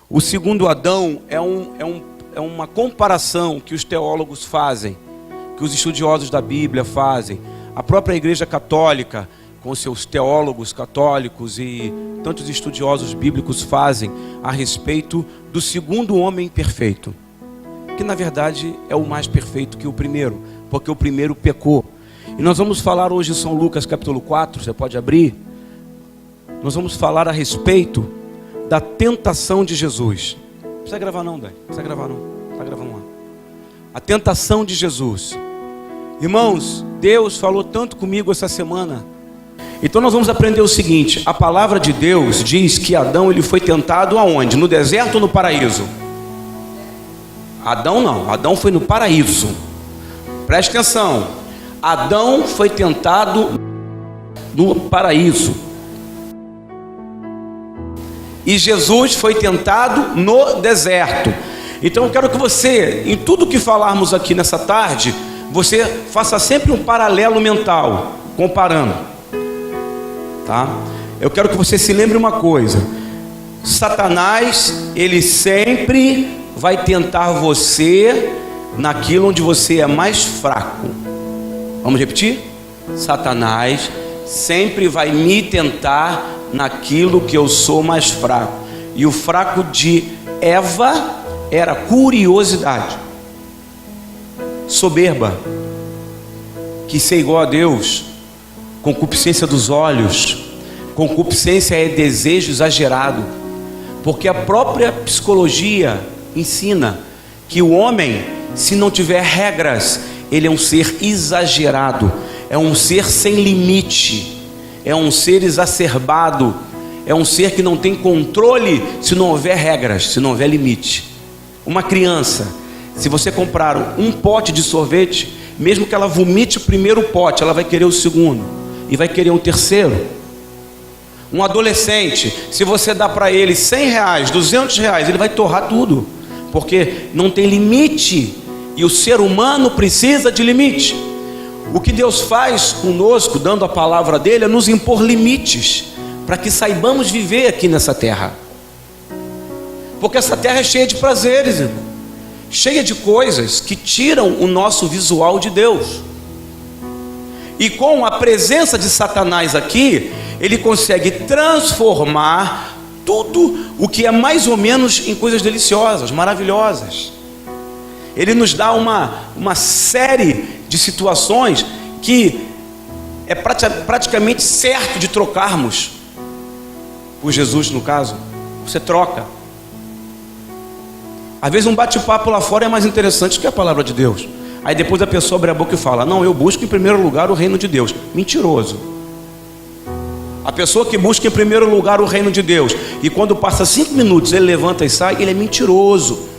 O segundo Adão é uma comparação que os teólogos fazem, que os estudiosos da Bíblia fazem. A própria Igreja Católica, com seus teólogos católicos e tantos estudiosos bíblicos fazem a respeito do segundo homem perfeito, que na verdade é o mais perfeito que o primeiro, porque o primeiro pecou. E nós vamos falar hoje em São Lucas capítulo 4, você pode abrir. Nós vamos falar a respeito da tentação de Jesus. Não precisa gravar não, Dani. Não precisa gravar não. Está gravando lá. A tentação de Jesus. Irmãos, Deus falou tanto comigo essa semana. Então nós vamos aprender o seguinte: a palavra de Deus diz que Adão ele foi tentado aonde? No deserto ou no paraíso? Adão não, Adão foi no paraíso. Preste atenção, Adão foi tentado no paraíso e Jesus foi tentado no deserto. Então eu quero que você, em tudo que falarmos aqui nessa tarde, você faça sempre um paralelo mental, comparando. Tá? Eu quero que você se lembre uma coisa: Satanás, ele sempre vai tentar você naquilo onde você é mais fraco. Vamos repetir? Satanás sempre vai me tentar naquilo que eu sou mais fraco. E o fraco de Eva era curiosidade, soberba, quis ser igual a Deus, concupiscência dos olhos. Concupiscência é desejo exagerado, porque a própria psicologia ensina que o homem, se não tiver regras, ele é um ser exagerado, é um ser sem limite, é um ser exacerbado, é um ser que não tem controle se não houver regras, se não houver limite. Uma criança, se você comprar um pote de sorvete, mesmo que ela vomite o primeiro pote, ela vai querer o segundo e vai querer um terceiro. Um adolescente, se você dá para ele R$100, R$200, ele vai torrar tudo, porque não tem limite, e o ser humano precisa de limite. O que Deus faz conosco, dando a palavra dele, é nos impor limites, para que saibamos viver aqui nessa terra, porque essa terra é cheia de prazeres, irmão, cheia de coisas que tiram o nosso visual de Deus. E com a presença de Satanás aqui, ele consegue transformar tudo o que é mais ou menos em coisas deliciosas, maravilhosas. Ele nos dá uma série de situações que é praticamente certo de trocarmos por Jesus. No caso, você troca. Às vezes um bate-papo lá fora é mais interessante que a palavra de Deus. Aí depois a pessoa abre a boca e fala: não, eu busco em primeiro lugar o reino de Deus. Mentiroso. A pessoa que busca em primeiro lugar o reino de Deus, e quando passa 5 minutos ele levanta e sai, ele é mentiroso.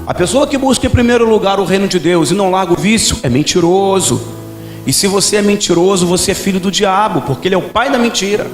A pessoa que busca em primeiro lugar o reino de Deus e não larga o vício, é mentiroso. E se você é mentiroso, você é filho do diabo, porque ele é o pai da mentira.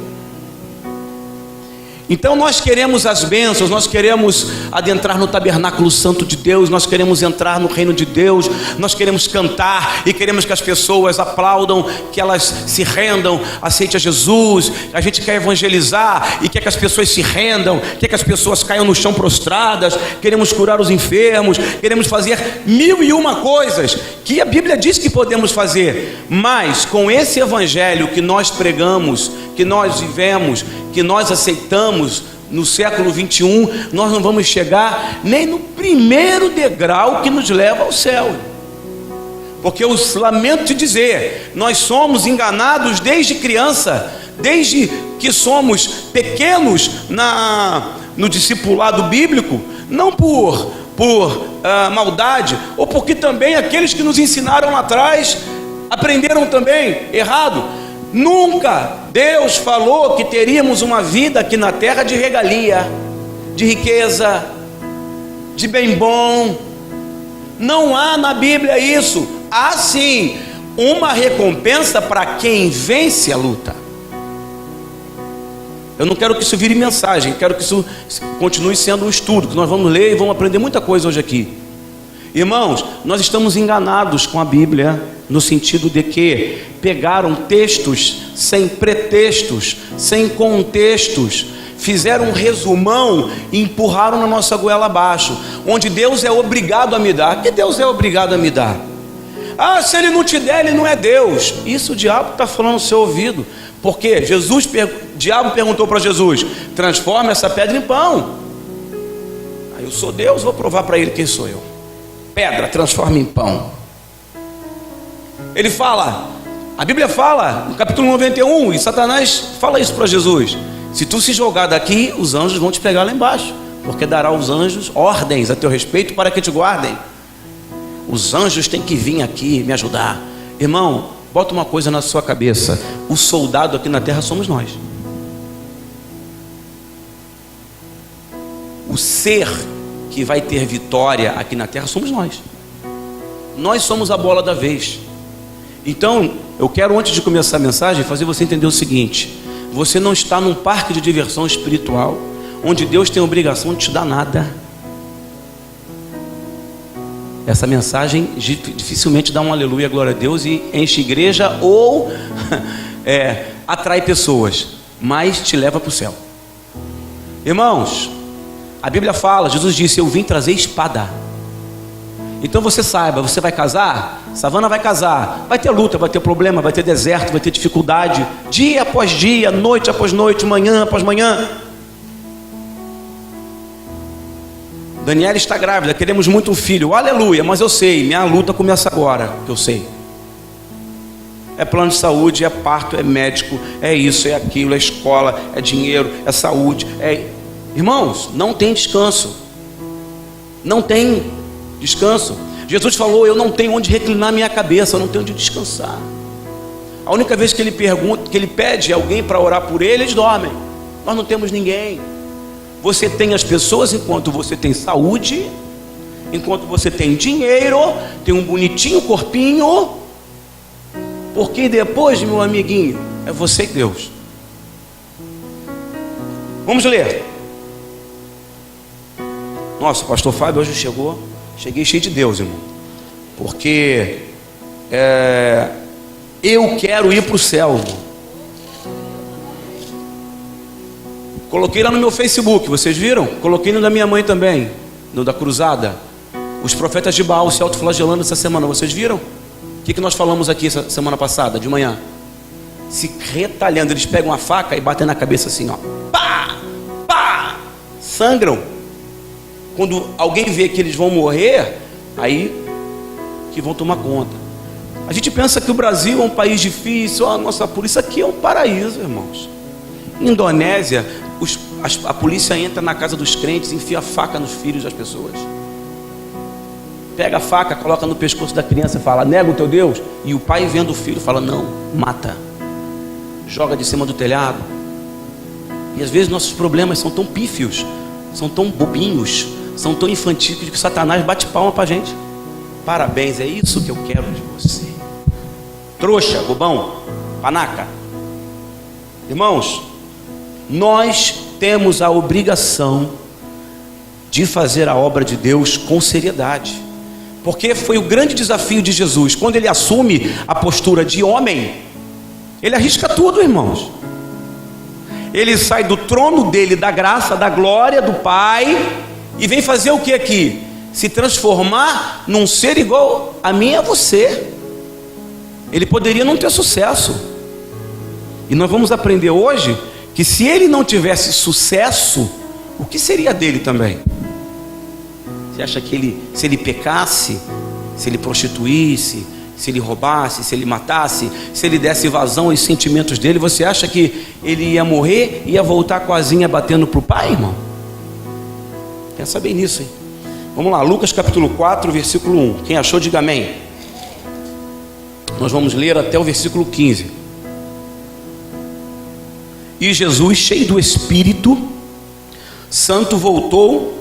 Então nós queremos as bênçãos, nós queremos adentrar no tabernáculo santo de Deus, nós queremos entrar no reino de Deus, nós queremos cantar e queremos que as pessoas aplaudam, que elas se rendam, aceitem a Jesus. A gente quer evangelizar e quer que as pessoas se rendam, quer que as pessoas caiam no chão prostradas, queremos curar os enfermos, queremos fazer 1001 coisas que a Bíblia diz que podemos fazer. Mas com esse evangelho que nós pregamos, que nós vivemos, que nós aceitamos no século 21, nós não vamos chegar nem no primeiro degrau que nos leva ao céu. Porque eu lamento te dizer, nós somos enganados desde criança, desde que somos pequenos no discipulado bíblico, não por maldade, ou porque também aqueles que nos ensinaram lá atrás aprenderam também errado. Nunca Deus falou que teríamos uma vida aqui na terra de regalia, de riqueza, de bem bom. Não há na Bíblia isso. Há sim uma recompensa para quem vence a luta. Eu não quero que isso vire mensagem, quero que isso continue sendo um estudo, que nós vamos ler e vamos aprender muita coisa hoje aqui. Irmãos, nós estamos enganados com a Bíblia, no sentido de que pegaram textos sem pretextos, sem contextos, fizeram um resumão e empurraram na nossa goela abaixo, onde Deus é obrigado a me dar. Que Deus é obrigado a me dar? Ah, se Ele não te der, Ele não é Deus. Isso o diabo está falando no seu ouvido. Porque o diabo perguntou para Jesus: transforma essa pedra em pão. Aí eu sou Deus, vou provar para ele quem sou eu. Pedra, transforma em pão. Ele fala, a Bíblia fala, no capítulo 91, e Satanás fala isso para Jesus: se tu se jogar daqui, os anjos vão te pegar lá embaixo, porque dará aos anjos ordens a teu respeito para que te guardem. Os anjos têm que vir aqui me ajudar. Irmão, bota uma coisa na sua cabeça: o soldado aqui na terra somos nós. O ser que vai ter vitória aqui na terra somos nós. Nós somos a bola da vez. Então, eu quero, antes de começar a mensagem, fazer você entender o seguinte: você não está num parque de diversão espiritual, onde Deus tem a obrigação de te dar nada. Essa mensagem dificilmente dá um aleluia, glória a Deus, e enche igreja ou atrai pessoas, mas te leva para o céu. Irmãos, a Bíblia fala, Jesus disse: eu vim trazer espada. Então você saiba, você vai casar? Savana vai casar, vai ter luta, vai ter problema, vai ter deserto, vai ter dificuldade, dia após dia, noite após noite, manhã após manhã. Daniela está grávida, queremos muito um filho, aleluia, mas eu sei, minha luta começa agora, que eu sei. É plano de saúde, é parto, é médico, é isso, é aquilo, é escola, é dinheiro, é saúde, Irmãos, não tem descanso. Não tem descanso. Jesus falou: eu não tenho onde reclinar minha cabeça, eu não tenho onde descansar. A única vez que ele pergunta, que ele pede alguém para orar por ele, eles dormem. Nós não temos ninguém. Você tem as pessoas enquanto você tem saúde, enquanto você tem dinheiro, tem um bonitinho corpinho, porque depois, meu amiguinho, é você e Deus. Vamos ler. Nossa, o pastor Fábio hoje cheguei cheio de Deus, irmão, porque eu quero ir para o céu, irmão. Coloquei lá no meu Facebook, vocês viram? Coloquei no da minha mãe também, no da cruzada. Os profetas de Baal se autoflagelando essa semana, vocês viram? O que nós falamos aqui essa semana passada, de manhã? Se retalhando, eles pegam a faca e batem na cabeça assim, ó. Pá! Pá! Sangram. Quando alguém vê que eles vão morrer, aí que vão tomar conta. A gente pensa que o Brasil é um país difícil, nossa, por isso aqui é um paraíso, irmãos. Indonésia, a polícia entra na casa dos crentes, enfia a faca nos filhos das pessoas. Pega a faca, coloca no pescoço da criança e fala: nega o teu Deus. E o pai vendo o filho fala: não, mata. Joga de cima do telhado. E às vezes nossos problemas são tão pífios, são tão bobinhos, são tão infantis, que Satanás bate palma pra gente. Parabéns, é isso que eu quero de você. Trouxa, bobão, panaca. Irmãos, nós temos a obrigação de fazer a obra de Deus com seriedade, porque foi o grande desafio de Jesus. Quando ele assume a postura de homem, ele arrisca tudo, irmãos. Ele sai do trono dele, da graça, da glória do Pai, e vem fazer o que aqui? Se transformar num ser igual a mim e a você. Ele poderia não ter sucesso, e nós vamos aprender hoje que se ele não tivesse sucesso, o que seria dele também? Você acha que se ele pecasse, se ele prostituísse, se ele roubasse, se ele matasse, se ele desse vazão aos sentimentos dele, você acha que ele ia morrer e ia voltar com a asinha batendo para o Pai, irmão? Pensa bem nisso, hein? Vamos lá, Lucas capítulo 4, versículo 1. Quem achou, diga amém. Nós vamos ler até o versículo 15. E Jesus, cheio do Espírito Santo, voltou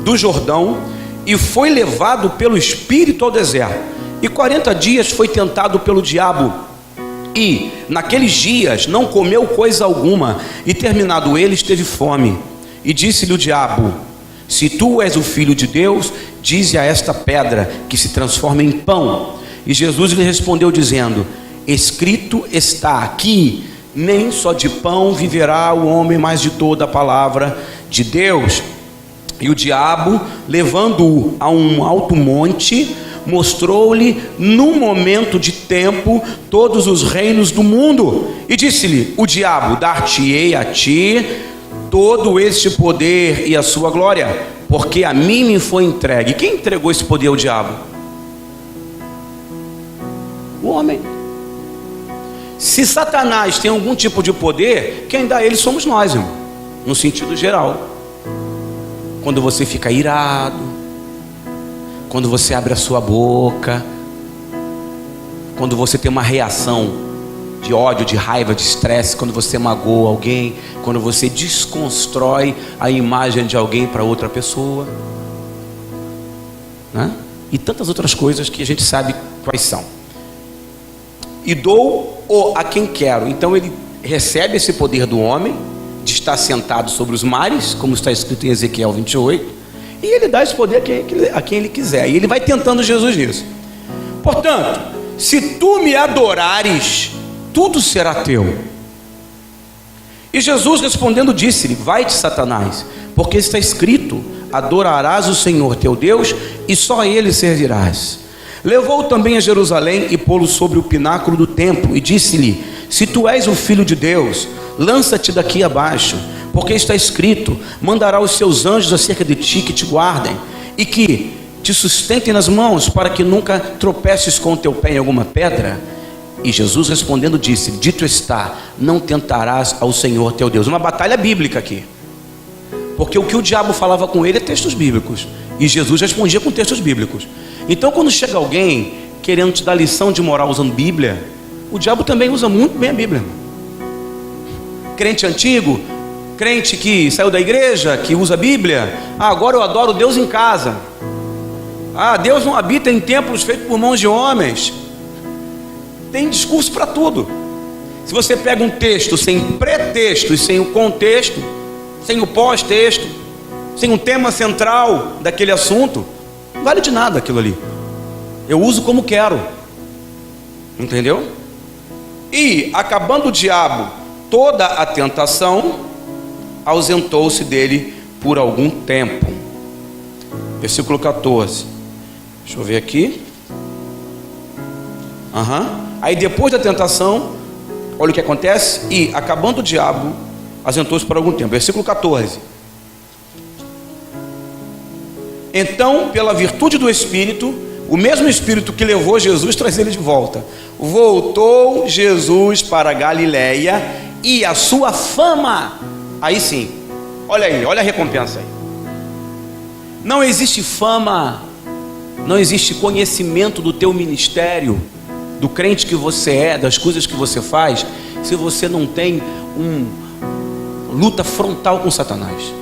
do Jordão e foi levado pelo Espírito ao deserto. E 40 dias foi tentado pelo diabo. E naqueles dias não comeu coisa alguma. E terminado eles, teve fome. E disse-lhe o diabo: se tu és o Filho de Deus, dize a esta pedra que se transforme em pão. E Jesus lhe respondeu dizendo: escrito está aqui, nem só de pão viverá o homem, mas de toda a palavra de Deus. E o diabo, levando-o a um alto monte, mostrou-lhe num momento de tempo todos os reinos do mundo, e disse-lhe: o diabo, dar-te-ei a ti todo este poder e a sua glória, porque a mim me foi entregue. Quem entregou esse poder ao diabo? O homem. Se Satanás tem algum tipo de poder, quem dá ele somos nós, irmão, no sentido geral. Quando você fica irado, quando você abre a sua boca, quando você tem uma reação de ódio, de raiva, de estresse, quando você magoa alguém, quando você desconstrói a imagem de alguém para outra pessoa, né? E tantas outras coisas que a gente sabe quais são. E dou-o a quem quero. Então ele recebe esse poder do homem de estar sentado sobre os mares, como está escrito em Ezequiel 28, e ele dá esse poder a quem ele quiser, e ele vai tentando Jesus nisso. Portanto, se tu me adorares, tudo será teu. E Jesus respondendo disse-lhe: vai-te, Satanás, porque está escrito: adorarás o Senhor teu Deus e só a ele servirás. Levou-o também a Jerusalém e pô-lo sobre o pináculo do templo e disse-lhe: se tu és o filho de Deus, lança-te daqui abaixo, porque está escrito: mandará os seus anjos acerca de ti, que te guardem e que te sustentem nas mãos, para que nunca tropeces com o teu pé em alguma pedra. E Jesus respondendo disse: dito está, não tentarás ao Senhor teu Deus. Uma batalha bíblica aqui, porque o que o diabo falava com ele é textos bíblicos, e Jesus respondia com textos bíblicos. Então quando chega alguém querendo te dar lição de moral usando Bíblia, o diabo também usa muito bem a Bíblia. Crente antigo, crente que saiu da igreja, que usa a Bíblia: agora eu adoro Deus em casa. Deus não habita em templos feitos por mãos de homens. Tem discurso para tudo. Se você pega um texto sem pretexto e sem o contexto, sem o pós-texto, sem um tema central daquele assunto, não vale de nada aquilo ali. Eu uso como quero, entendeu? E acabando o diabo toda a tentação, ausentou-se dele por algum tempo. Versículo 14. Deixa eu ver aqui. Aí depois da tentação, olha o que acontece. E acabando o diabo, ausentou-se por algum tempo. Versículo 14. Então, pela virtude do Espírito, o mesmo Espírito que levou Jesus traz ele de volta. Voltou Jesus para Galiléia, e a sua fama, aí sim, olha aí, olha a recompensa aí. Não existe fama, não existe conhecimento do teu ministério, do crente que você é, das coisas que você faz, se você não tem luta frontal com Satanás.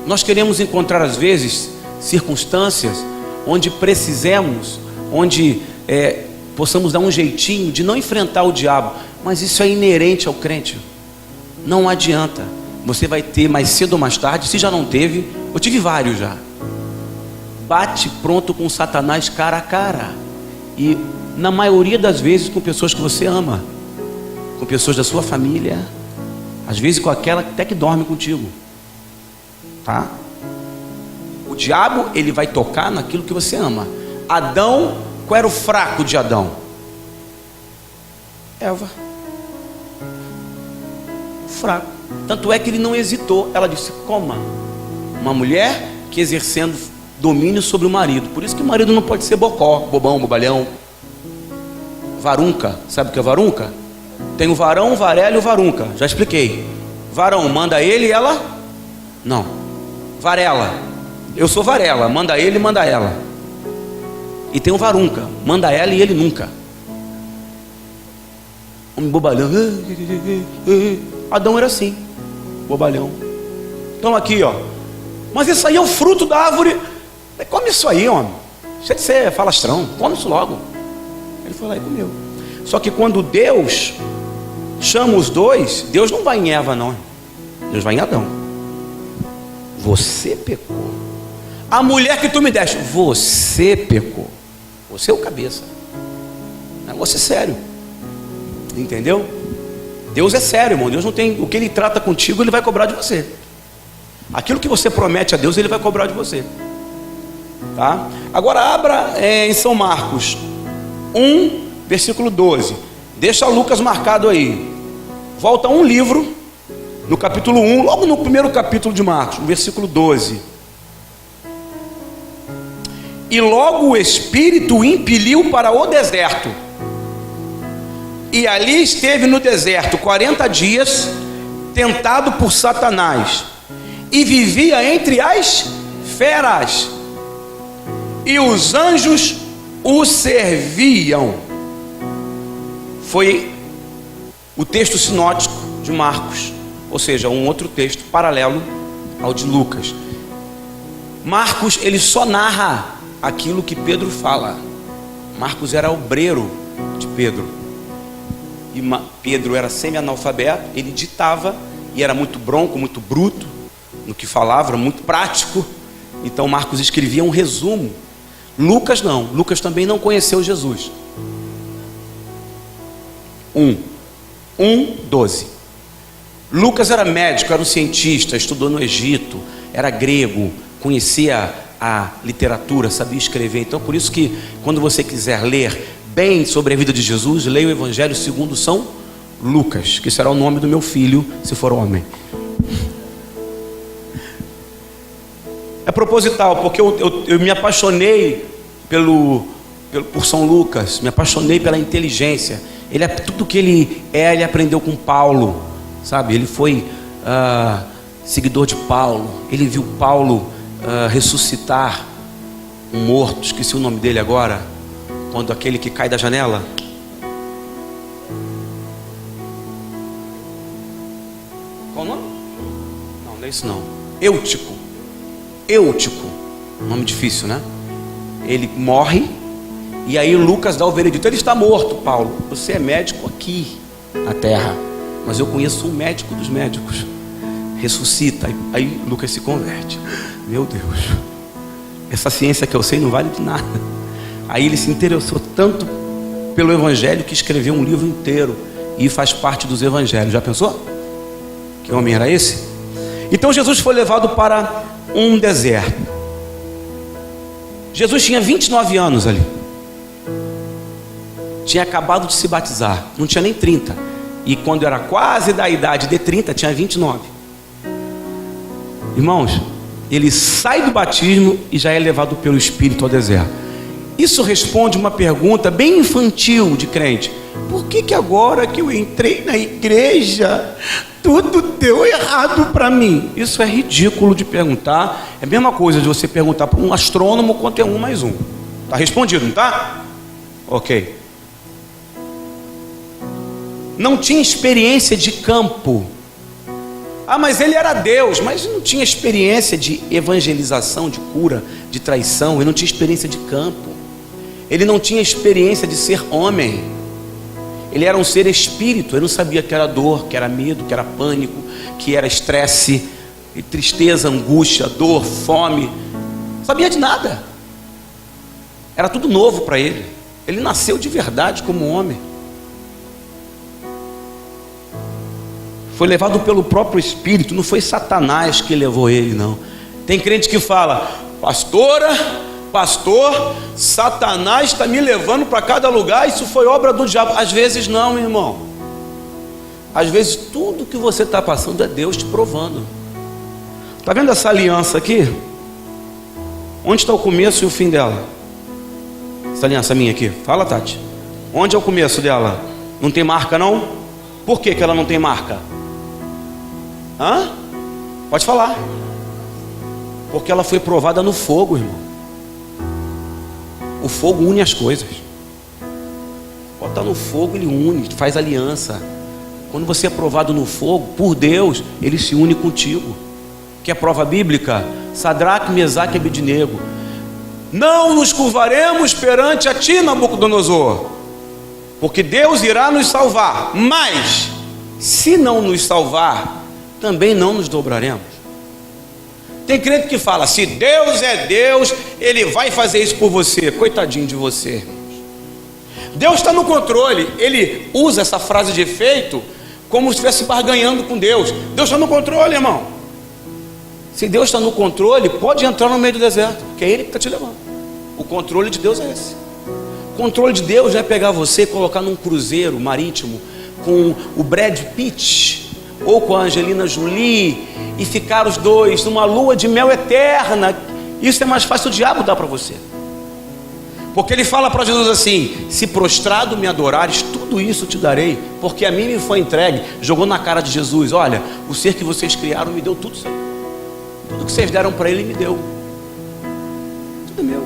Nós queremos encontrar às vezes circunstâncias onde precisemos, onde possamos dar um jeitinho de não enfrentar o diabo, mas isso é inerente ao crente. Não adianta, você vai ter mais cedo ou mais tarde. Se já não teve, eu tive vários já. Bate pronto com Satanás cara a cara, e na maioria das vezes com pessoas que você ama, com pessoas da sua família, às vezes com aquela até que dorme contigo, tá? O diabo, ele vai tocar naquilo que você ama. Adão, qual era o fraco de Adão? Eva. Fraco. Tanto é que ele não hesitou. Ela disse: coma. Uma mulher que exercendo domínio sobre o marido. Por isso que o marido não pode ser bocó, bobão, bobalhão, varunca. Sabe o que é varunca? Tem o varão, o varela e o varunca. Já expliquei. Varão manda ele e ela não. Varela, eu sou varela, manda ele e manda ela. E tem o varunca, manda ela e ele nunca. Um bobalhão. Adão era assim, bobalhão. Então aqui, ó. Mas isso aí é o fruto da árvore. Come isso aí, homem. Deixa de ser falastrão, come isso logo. Ele foi lá e comeu. Só que quando Deus chama os dois, Deus não vai em Eva, não. Deus vai em Adão. Você pecou. A mulher que tu me deste, você pecou. Você é o cabeça. Negócio é sério. Entendeu? Deus é sério, irmão. Deus não tem, o que Ele trata contigo, Ele vai cobrar de você. Aquilo que você promete a Deus, Ele vai cobrar de você. Tá? Agora abra em São Marcos 1, versículo 12. Deixa Lucas marcado aí. Volta um livro, no capítulo 1, logo no primeiro capítulo de Marcos, no versículo 12. E logo o Espírito o impeliu para o deserto. E ali esteve no deserto 40 dias, tentado por Satanás. E vivia entre as feras. E os anjos o serviam. Foi o texto sinótico de Marcos, ou seja, um outro texto paralelo ao de Lucas. Marcos, ele só narra aquilo que Pedro fala. Marcos era obreiro de Pedro. E Pedro era semi-analfabeto, ele ditava e era muito bronco, muito bruto no que falava, era muito prático. Então Marcos escrevia um resumo. Lucas não, Lucas também não conheceu Jesus. 1:12. Lucas era médico, era um cientista, estudou no Egito, era grego, conhecia a literatura, sabia escrever. Então por isso que quando você quiser ler bem sobre a vida de Jesus, leia o Evangelho segundo São Lucas, que será o nome do meu filho, se for homem. É proposital, porque eu me apaixonei por São Lucas, me apaixonei pela inteligência. Ele é tudo que ele aprendeu com Paulo, sabe? Ele foi seguidor de Paulo. Ele viu Paulo ressuscitar um morto, esqueci o nome dele agora, quando aquele que cai da janela. Qual o nome? Não é isso não. Eutico, nome difícil, né? Ele morre. E aí Lucas dá o veredito. Ele está morto, Paulo. Você é médico aqui na terra, mas eu conheço um médico dos médicos. Ressuscita. Aí Lucas se converte. Meu Deus, essa ciência que eu sei não vale de nada. Aí ele se interessou tanto pelo Evangelho que escreveu um livro inteiro e faz parte dos Evangelhos. Já pensou? Que homem era esse? Então Jesus foi levado para um deserto. Jesus tinha 29 anos ali. Tinha acabado de se batizar, não tinha nem 30. E quando era quase da idade de 30, tinha 29. Irmãos, ele sai do batismo e já é levado pelo Espírito ao deserto. Isso responde uma pergunta bem infantil de crente: por que agora que eu entrei na igreja, tudo deu errado para mim? Isso é ridículo de perguntar. É a mesma coisa de você perguntar para um astrônomo quanto é 1 mais 1. Está respondido, não está? Ok. Não tinha experiência de campo. Mas ele era Deus, mas não tinha experiência de evangelização, de cura, de traição. Ele não tinha experiência de campo. Ele não tinha experiência de ser homem. Ele era um ser espírito. Ele não sabia que era dor, que era medo, que era pânico, que era estresse, tristeza, angústia, dor, fome. Não sabia de nada. Era tudo novo para ele. Ele nasceu de verdade como homem. Foi levado pelo próprio Espírito. Não foi Satanás que levou ele, não. Tem crente que fala: pastor, Satanás está me levando para cada lugar, isso foi obra do diabo. Às vezes não, irmão. Às vezes tudo que você está passando é Deus te provando. Está vendo essa aliança aqui? Onde está o começo e o fim dela? Essa aliança minha aqui, fala, Tati. Onde é o começo dela? Não tem marca, não? Por que ela não tem marca? Pode falar. Porque ela foi provada no fogo, irmão. O fogo une as coisas. Bota no fogo, ele une, faz aliança. Quando você é provado no fogo, por Deus, ele se une contigo. Que é prova bíblica? Sadraque, Mesaque e Abednego: não nos curvaremos perante a ti, Nabucodonosor, porque Deus irá nos salvar. Mas se não nos salvar, também não nos dobraremos. Tem crente que fala: se Deus é Deus, Ele vai fazer isso por você. Coitadinho de você, irmãos. Deus está no controle. Ele usa essa frase de efeito como se estivesse barganhando com Deus. Deus está no controle, irmão. Se Deus está no controle, pode entrar no meio do deserto, porque é Ele que está te levando. O controle de Deus é esse. O controle de Deus não é pegar você e colocar num cruzeiro marítimo com o Brad Pitt ou com a Angelina Jolie e ficar os dois numa lua de mel eterna. Isso é mais fácil o diabo dar para você. Porque ele fala para Jesus assim: se prostrado me adorares, tudo isso te darei, porque a mim me foi entregue. Jogou na cara de Jesus: olha, o ser que vocês criaram me deu tudo isso aí. Tudo que vocês deram para ele me deu. Tudo é meu.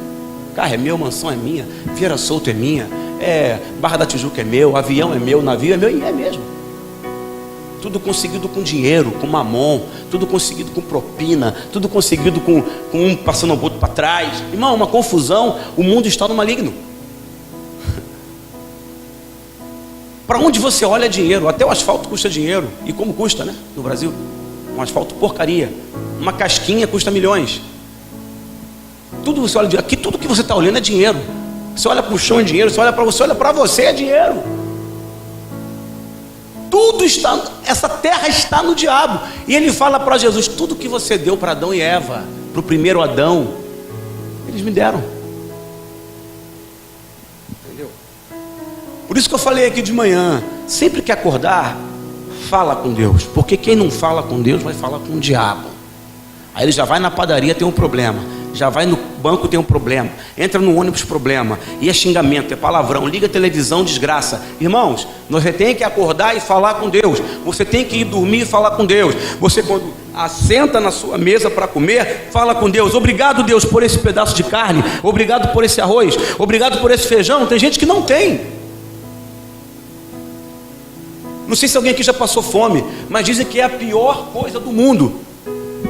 Carro é meu, mansão é minha, Vieira Solto é minha, Barra da Tijuca é meu, avião é meu, navio é meu, e é mesmo. Tudo conseguido com dinheiro, com mamon, tudo conseguido com propina, tudo conseguido com um passando o outro para trás. Irmão, uma confusão. O mundo está no maligno. Para onde você olha é dinheiro. Até o asfalto custa dinheiro. E como custa, né? No Brasil, um asfalto porcaria. Uma casquinha custa milhões. Tudo você olha, aqui tudo que você está olhando é dinheiro. Você olha para o chão é dinheiro. Você olha para você é dinheiro. Tudo está, essa terra está no diabo. E ele fala para Jesus: tudo que você deu para Adão e Eva, para o primeiro Adão, eles me deram. Entendeu? Por isso que eu falei aqui de manhã: sempre que acordar, fala com Deus, porque quem não fala com Deus vai falar com o diabo. Aí ele já vai na padaria, tem um problema, já vai no banco, tem um problema, entra no ônibus, problema, e é xingamento, é palavrão, liga a televisão, desgraça. Irmãos, você tem que acordar e falar com Deus. Você tem que ir dormir e falar com Deus. Você, quando assenta na sua mesa para comer, fala com Deus: obrigado, Deus, por esse pedaço de carne, obrigado por esse arroz, obrigado por esse feijão. Tem gente que não tem. Não sei se alguém aqui já passou fome, mas dizem que é a pior coisa do mundo,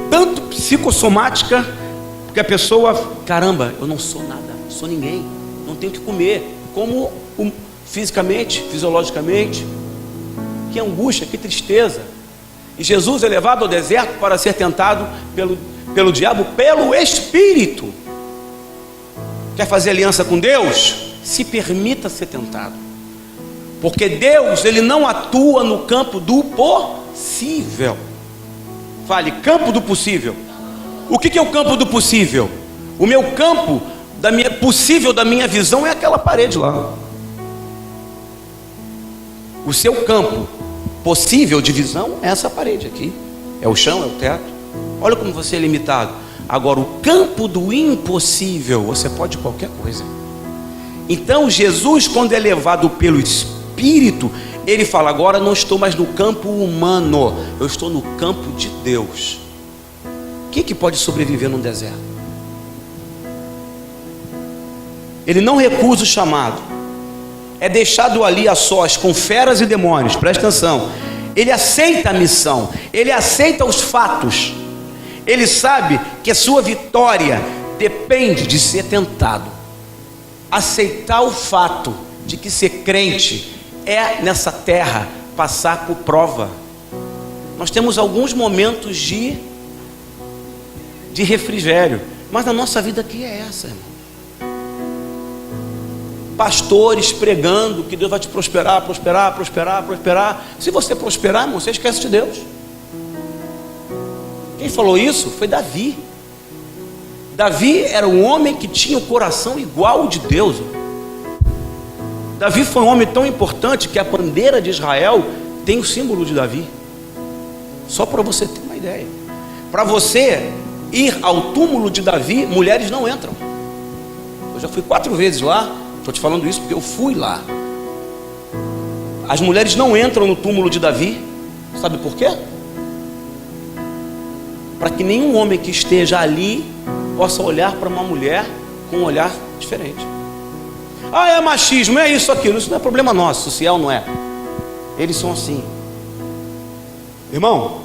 tanto psicossomática, porque a pessoa, caramba, eu não sou nada, não sou ninguém, não tenho o que comer, como fisicamente, fisiologicamente. Que angústia, que tristeza. E Jesus é levado ao deserto para ser tentado pelo diabo, pelo Espírito. Quer fazer aliança com Deus? Se permita ser tentado, porque Deus, Ele não atua no campo do possível. Fale: campo do possível. O que é o campo do possível? O meu campo possível da minha visão é aquela parede lá. O seu campo possível de visão é essa parede aqui. É o chão, é o teto. Olha como você é limitado. Agora, o campo do impossível, você pode qualquer coisa. Então Jesus, quando é levado pelo Espírito, ele fala: agora não estou mais no campo humano, eu estou no campo de Deus. Quem que pode sobreviver num deserto? Ele não recusa o chamado, é deixado ali a sós com feras e demônios. Presta atenção. Ele aceita a missão, ele aceita os fatos. Ele sabe que a sua vitória depende de ser tentado. Aceitar o fato de que ser crente é, nessa terra, passar por prova. Nós temos alguns momentos de refrigério, mas a nossa vida aqui é essa, irmão. Pastores pregando que Deus vai te prosperar, prosperar, prosperar, prosperar. Se você prosperar, irmão, você esquece de Deus. Quem falou isso foi Davi. Davi era um homem que tinha o coração igual ao de Deus. Davi foi um homem tão importante que a bandeira de Israel tem o símbolo de Davi. Só para você ter uma ideia. Para você ir ao túmulo de Davi, mulheres não entram. Eu já fui 4 vezes lá. Estou te falando isso porque eu fui lá. As mulheres não entram no túmulo de Davi. Sabe por quê? Para que nenhum homem que esteja ali possa olhar para uma mulher com um olhar diferente. Ah, é machismo, é isso, aquilo. Isso não é problema nosso, social não é. Eles são assim. Irmão,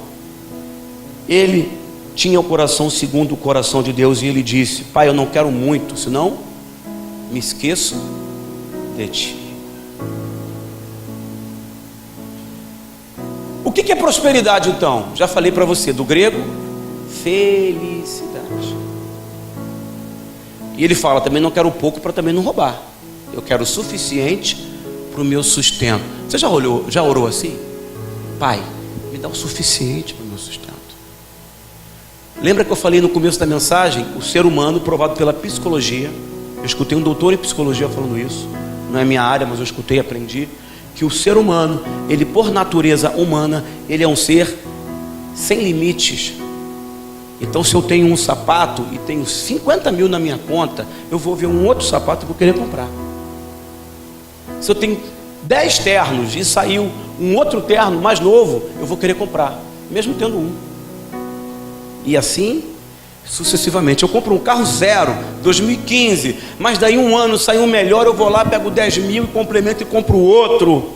ele tinha o coração segundo o coração de Deus, e ele disse: Pai, eu não quero muito, senão me esqueço de ti. O que é prosperidade então? Já falei para você, do grego, felicidade. E ele fala: também não quero pouco para também não roubar. Eu quero o suficiente para o meu sustento. Você já orou assim? Pai, me dá o suficiente para o meu sustento. Lembra que eu falei no começo da mensagem? O ser humano, provado pela psicologia, eu escutei um doutor em psicologia falando isso, não é minha área, mas eu escutei e aprendi, que o ser humano, ele por natureza humana, ele é um ser sem limites. Então, se eu tenho um sapato e tenho 50 mil na minha conta, eu vou ver um outro sapato e vou querer comprar. Se eu tenho 10 ternos e saiu um outro terno mais novo, eu vou querer comprar, mesmo tendo um. E assim sucessivamente. Eu compro um carro zero, 2015, mas daí um ano sai um melhor, eu vou lá, pego 10 mil e complemento e compro outro.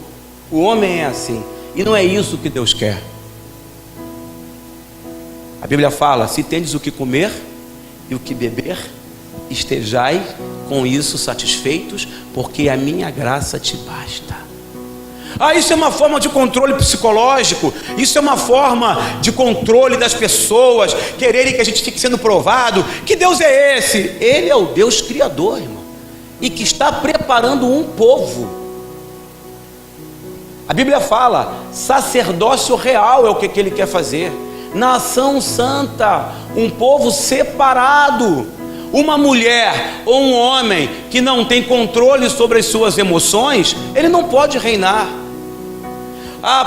O homem é assim, e não é isso que Deus quer. A Bíblia fala: se tendes o que comer e o que beber, estejai com isso satisfeitos, porque a minha graça te basta. Isso é uma forma de controle psicológico, isso é uma forma de controle das pessoas, quererem que a gente fique sendo provado. Que Deus é esse? Ele é o Deus Criador, irmão, e que está preparando um povo. A Bíblia fala: sacerdócio real é o que ele quer fazer, nação santa, um povo separado. Uma mulher ou um homem que não tem controle sobre as suas emoções, ele não pode reinar.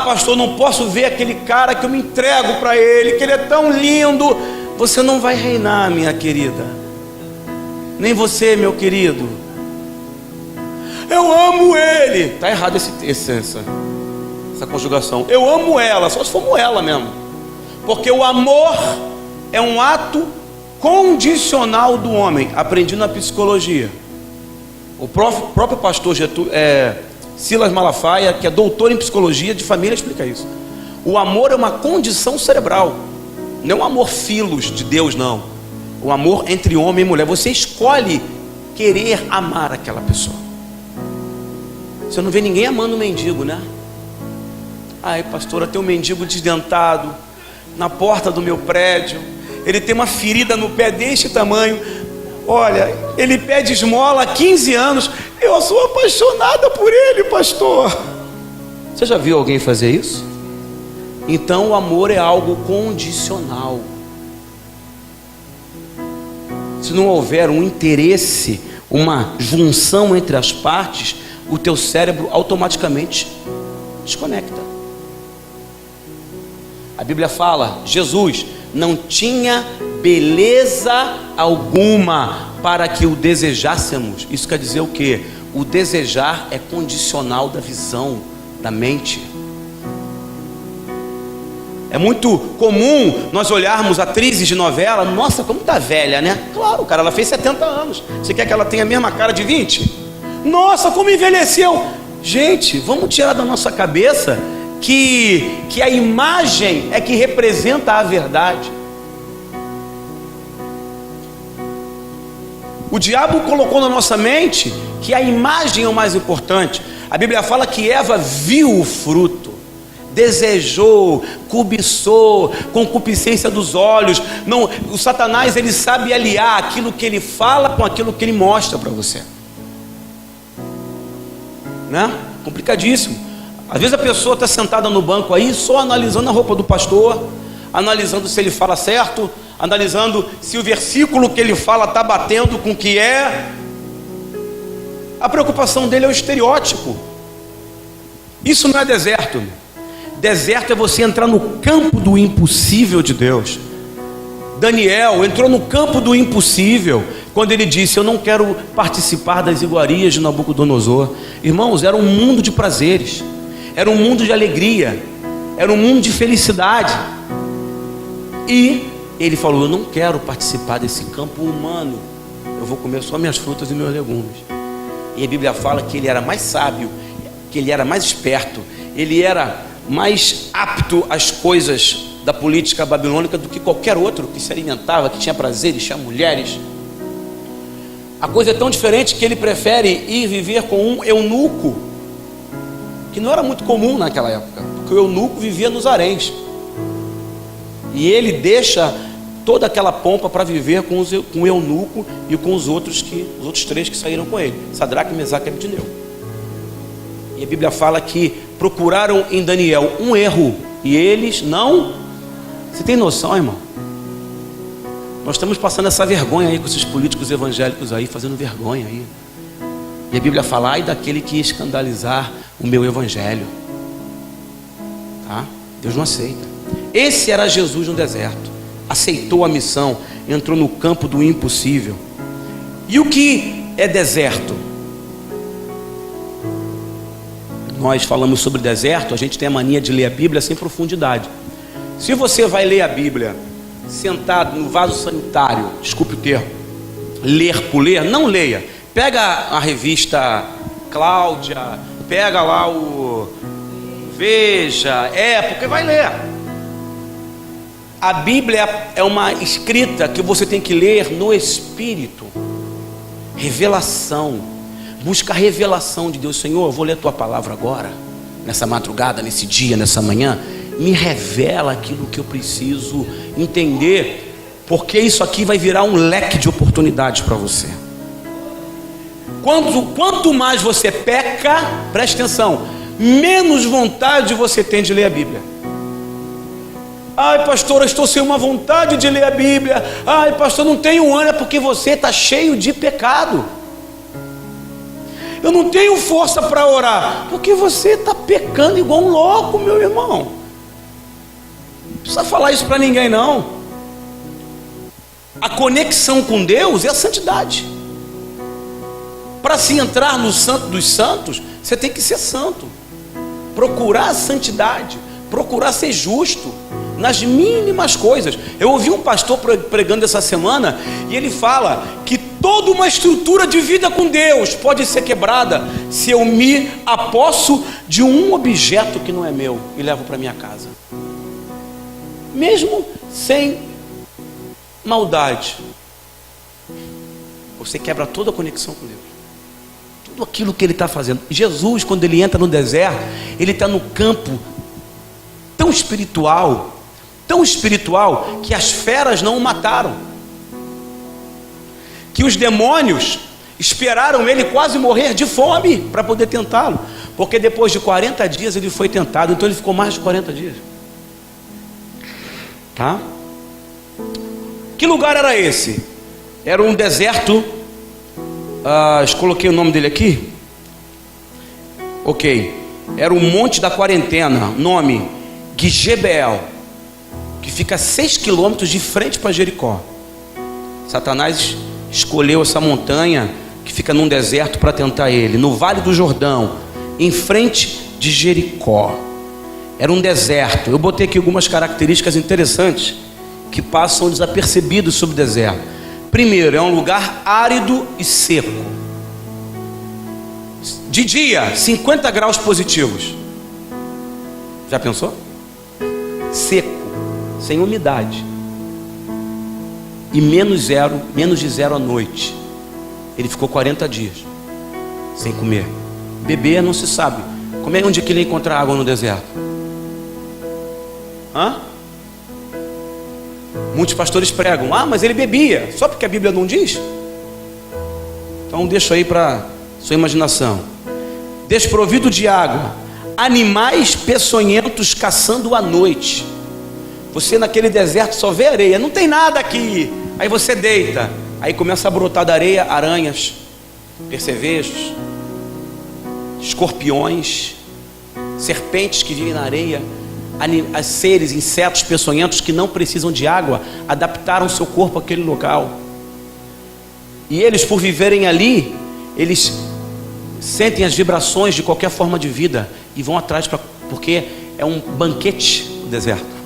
Pastor, não posso ver aquele cara que eu me entrego para ele, que ele é tão lindo. Você não vai reinar, minha querida, nem você, meu querido. Eu amo ele. Está errado essa conjugação. Eu amo ela, só se for moela mesmo, porque o amor é um ato condicional do homem. Aprendi na psicologia. O próprio pastor Silas Malafaia, que é doutor em psicologia de família, explica isso. O amor é uma condição cerebral, não é um amor filos de Deus, não. O amor entre homem e mulher. Você escolhe querer amar aquela pessoa. Você não vê ninguém amando um mendigo, né? Pastora, tem um mendigo desdentado na porta do meu prédio, ele tem uma ferida no pé deste tamanho. Olha, ele pede esmola há 15 anos. Eu sou apaixonada por ele, pastor. Você já viu alguém fazer isso? Então o amor é algo condicional. Se não houver um interesse, uma junção entre as partes, o teu cérebro automaticamente desconecta. A Bíblia fala: Jesus não tinha beleza alguma para que o desejássemos. Isso quer dizer o quê? O desejar é condicional da visão, da mente. É muito comum nós olharmos atrizes de novela: nossa, como tá velha, né? Claro, cara, ela fez 70 anos. Você quer que ela tenha a mesma cara de 20? Nossa, como envelheceu. Gente, vamos tirar da nossa cabeça que a imagem é que representa a verdade. O diabo colocou na nossa mente que a imagem é o mais importante. A Bíblia fala que Eva viu o fruto, desejou, cobiçou, concupiscência dos olhos. Não, o Satanás, ele sabe aliar aquilo que ele fala com aquilo que ele mostra para você, né? Complicadíssimo. Às vezes a pessoa está sentada no banco aí, só analisando a roupa do pastor, analisando se ele fala certo, analisando se o versículo que ele fala está batendo com o que é. A preocupação dele é o estereótipo. Isso não é deserto. Deserto é você entrar no campo do impossível de Deus. Daniel entrou no campo do impossível quando ele disse: eu não quero participar das iguarias de Nabucodonosor. Irmãos, era um mundo de prazeres, era um mundo de alegria, era um mundo de felicidade. E ele falou: eu não quero participar desse campo humano, eu vou comer só minhas frutas e meus legumes. E a Bíblia fala que ele era mais sábio, que ele era mais esperto, ele era mais apto às coisas da política babilônica do que qualquer outro que se alimentava, que tinha prazeres, tinha mulheres. A coisa é tão diferente que ele prefere ir viver com um eunuco, que não era muito comum naquela época, porque o eunuco vivia nos haréns. E ele deixa toda aquela pompa para viver com o eunuco e com os outros três que saíram com ele, Sadraque, Mesaque e Abednego. E a Bíblia fala que procuraram em Daniel um erro e eles não. Você tem noção, irmão? Nós estamos passando essa vergonha aí com esses políticos evangélicos aí, fazendo vergonha aí. E a Bíblia fala: ai daquele que escandalizar o meu evangelho. Tá? Deus não aceita. Esse era Jesus no deserto. Aceitou a missão, entrou no campo do impossível. E o que é deserto? Nós falamos sobre deserto, a gente tem a mania de ler a Bíblia sem profundidade. Se você vai ler a Bíblia sentado no vaso sanitário, desculpe o termo, ler por ler, não leia. Pega a revista Cláudia, pega lá o Veja, porque vai ler. A Bíblia é uma escrita que você tem que ler no Espírito. Revelação. Busca a revelação de Deus. Senhor, eu vou ler a tua palavra agora, nessa madrugada, nesse dia, nessa manhã. Me revela aquilo que eu preciso entender, porque isso aqui vai virar um leque de oportunidades para você. Quanto mais você peca, preste atenção, menos vontade você tem de ler a Bíblia. Ai, pastor, eu estou sem uma vontade de ler a Bíblia. Ai, pastor, não tenho ânimo, porque você está cheio de pecado. Eu não tenho força para orar, porque você está pecando igual um louco, meu irmão. Não precisa falar isso para ninguém, não. A conexão com Deus é a santidade. Para se entrar no santo dos santos, você tem que ser santo. Procurar a santidade, procurar ser justo nas mínimas coisas. Eu ouvi um pastor pregando essa semana, e ele fala que toda uma estrutura de vida com Deus pode ser quebrada se eu me aposso de um objeto que não é meu e levo para minha casa, mesmo sem maldade. Você quebra toda a conexão com Deus, tudo aquilo que ele está fazendo. Jesus, quando ele entra no deserto, ele está no campo tão espiritual que as feras não o mataram, que os demônios esperaram ele quase morrer de fome para poder tentá-lo, porque depois de 40 dias ele foi tentado. Então ele ficou mais de 40 dias, tá? Que lugar era esse? Era um deserto. Coloquei o nome dele aqui. Ok. Era o Monte da Quarentena, nome Gizebeel, que fica a 6 quilômetros de frente para Jericó. Satanás escolheu essa montanha que fica num deserto para tentar ele, no Vale do Jordão, em frente de Jericó. Era um deserto. Eu botei aqui algumas características interessantes que passam desapercebidos sobre o deserto. Primeiro, é um lugar árido e seco. De dia, 50 graus positivos. Já pensou? Seco, sem umidade, e menos de zero à noite. Ele ficou 40 dias sem comer. Beber não se sabe. Como é onde que ele encontra água no deserto? Muitos pastores pregam: mas ele bebia, só porque a Bíblia não diz. Então deixa aí para sua imaginação. Desprovido de água, animais peçonhentos caçando à noite. Você naquele deserto só vê areia, não tem nada aqui. Aí você deita, aí começa a brotar da areia aranhas, percevejos, escorpiões, serpentes que vivem na areia, seres, insetos peçonhentos que não precisam de água, adaptaram seu corpo àquele local. E eles, por viverem ali, eles sentem as vibrações de qualquer forma de vida e vão atrás, porque é um banquete no deserto.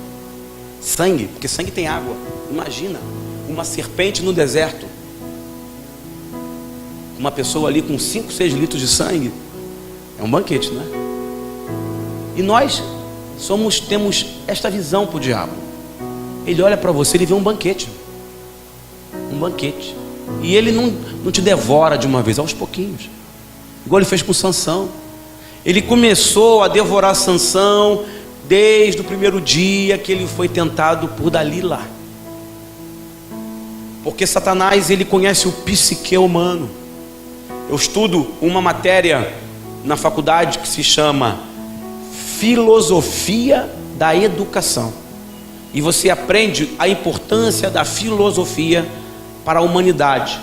Sangue, porque sangue tem água. Imagina uma serpente no deserto, uma pessoa ali com 5, 6 litros de sangue. É um banquete, não é? E nós temos esta visão para o diabo. Ele olha para você, ele vê um banquete. Um banquete. E ele não te devora de uma vez, aos pouquinhos. Igual ele fez com Sansão. Ele começou a devorar Sansão desde o primeiro dia que ele foi tentado por Dalila. Porque Satanás, ele conhece o psique humano. Eu estudo uma matéria na faculdade que se chama Filosofia da Educação. E você aprende a importância da filosofia para a humanidade,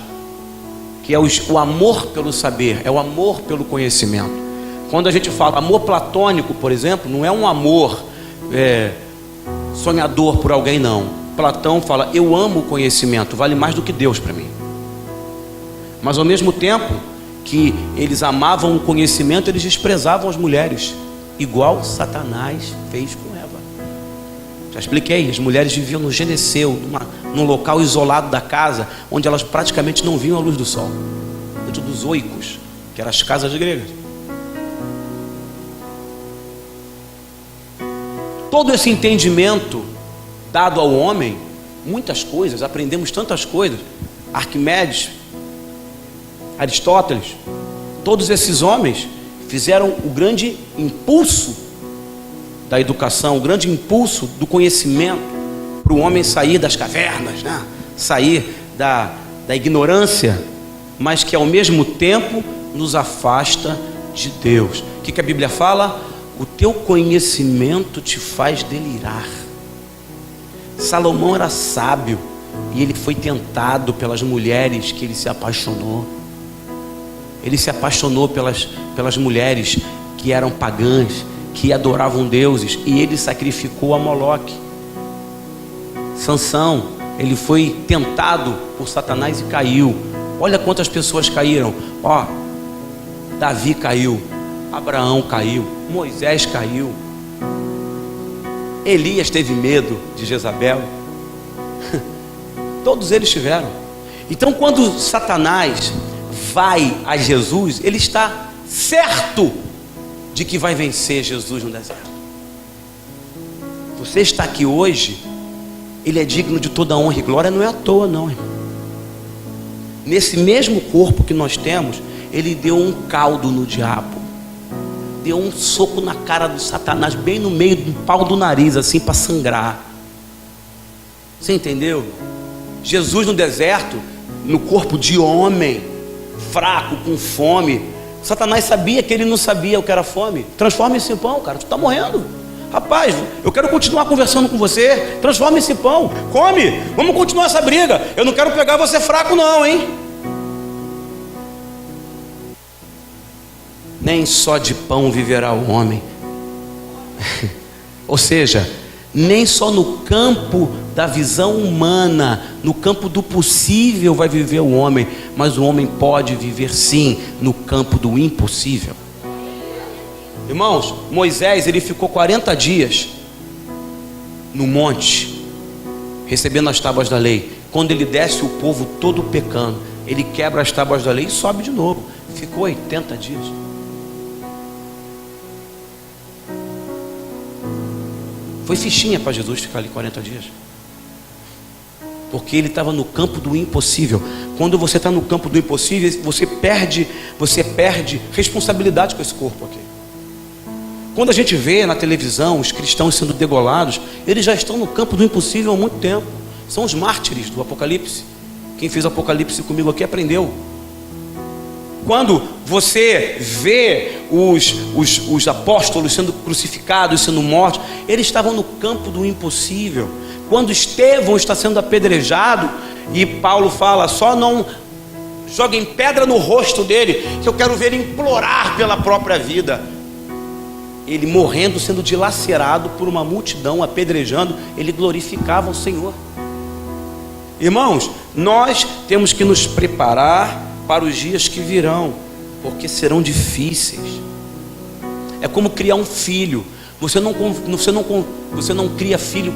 que é o amor pelo saber, é o amor pelo conhecimento. Quando a gente fala amor platônico, por exemplo, não é um amor sonhador por alguém, não. Platão fala, eu amo o conhecimento, vale mais do que Deus para mim. Mas ao mesmo tempo que eles amavam o conhecimento, eles desprezavam as mulheres, igual Satanás fez com Eva. Já expliquei, as mulheres viviam no gineceu, num local isolado da casa, onde elas praticamente não viam a luz do sol, dentro dos oicos, que eram as casas gregas. Todo esse entendimento dado ao homem, muitas coisas, aprendemos tantas coisas, Arquimedes, Aristóteles, todos esses homens fizeram o grande impulso da educação, o grande impulso do conhecimento, para o homem sair das cavernas, né? Sair da ignorância, mas que ao mesmo tempo nos afasta de Deus. O que a Bíblia fala? O teu conhecimento te faz delirar. Salomão era sábio e ele foi tentado pelas mulheres que ele se apaixonou. Ele se apaixonou pelas mulheres que eram pagãs, que adoravam deuses, e ele sacrificou a Moloque. Sansão, ele foi tentado por Satanás e caiu. Olha quantas pessoas caíram. Davi caiu, Abraão caiu, Moisés caiu, Elias teve medo de Jezabel. Todos eles tiveram. Então quando Satanás vai a Jesus, ele está certo de que vai vencer Jesus no deserto. Você está aqui hoje, ele é digno de toda honra e glória, não é à toa não, irmão. Nesse mesmo corpo que nós temos, ele deu um caldo no diabo, deu um soco na cara do Satanás, bem no meio do pau do nariz, assim, para sangrar. Você entendeu? Jesus no deserto, no corpo de homem, fraco, com fome. Satanás sabia que ele não sabia o que era fome. Transforma esse pão, cara, tu está morrendo. Rapaz, eu quero continuar conversando com você. Transforma esse pão, come, vamos continuar essa briga. Eu não quero pegar você fraco não, hein? Nem só de pão viverá o homem. Ou seja, nem só no campo da visão humana, no campo do possível vai viver o homem, mas o homem pode viver sim no campo do impossível. Irmãos, Moisés, ele ficou 40 dias no monte, recebendo as tábuas da lei. Quando ele desce, o povo todo pecando, ele quebra as tábuas da lei e sobe de novo. Ficou 80 dias. Foi fichinha para Jesus ficar ali 40 dias. Porque ele estava no campo do impossível. Quando você está no campo do impossível, você perde responsabilidade com esse corpo aqui. Quando a gente vê na televisão os cristãos sendo degolados, eles já estão no campo do impossível há muito tempo. São os mártires do Apocalipse. Quem fez o Apocalipse comigo aqui aprendeu. Quando você vê os apóstolos sendo crucificados, sendo mortos, eles estavam no campo do impossível. Quando Estevão está sendo apedrejado, e Paulo fala, só não joguem pedra no rosto dele, que eu quero ver ele implorar pela própria vida. Ele morrendo, sendo dilacerado por uma multidão, apedrejando, ele glorificava o Senhor. Irmãos, nós temos que nos preparar para os dias que virão, porque serão difíceis. É como criar um filho. Você não cria filho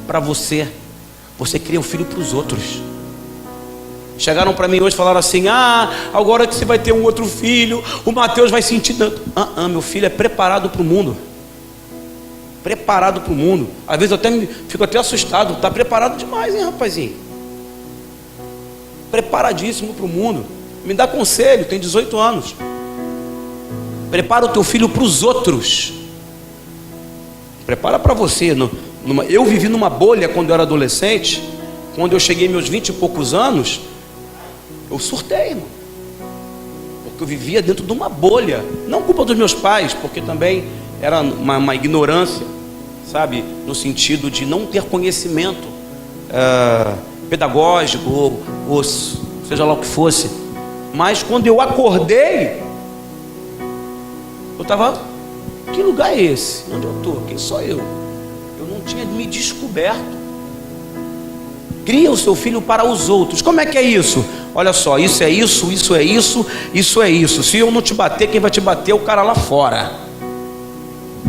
para você, você cria um filho para os outros. Chegaram para mim hoje e falaram assim: agora que você vai ter um outro filho, o Mateus vai sentir tanto. Meu filho é preparado para o mundo. Preparado para o mundo. Às vezes eu fico até assustado. Está preparado demais, hein, rapazinho? Preparadíssimo para o mundo. Me dá conselho, tem 18 anos. Prepara o teu filho para os outros. Prepara para você. Eu vivi numa bolha quando eu era adolescente, quando eu cheguei meus 20 e poucos anos, eu surtei, irmão. Porque eu vivia dentro de uma bolha. Não culpa dos meus pais, porque também era uma ignorância, sabe? No sentido de não ter conhecimento pedagógico, ou seja lá o que fosse. Mas quando eu acordei, eu estava... Que lugar é esse? Onde eu estou? Quem sou eu? Eu não tinha me descoberto. Cria o seu filho para os outros. Como é que é isso? Olha só, isso é isso, isso é isso, isso é isso. Se eu não te bater, quem vai te bater é o cara lá fora.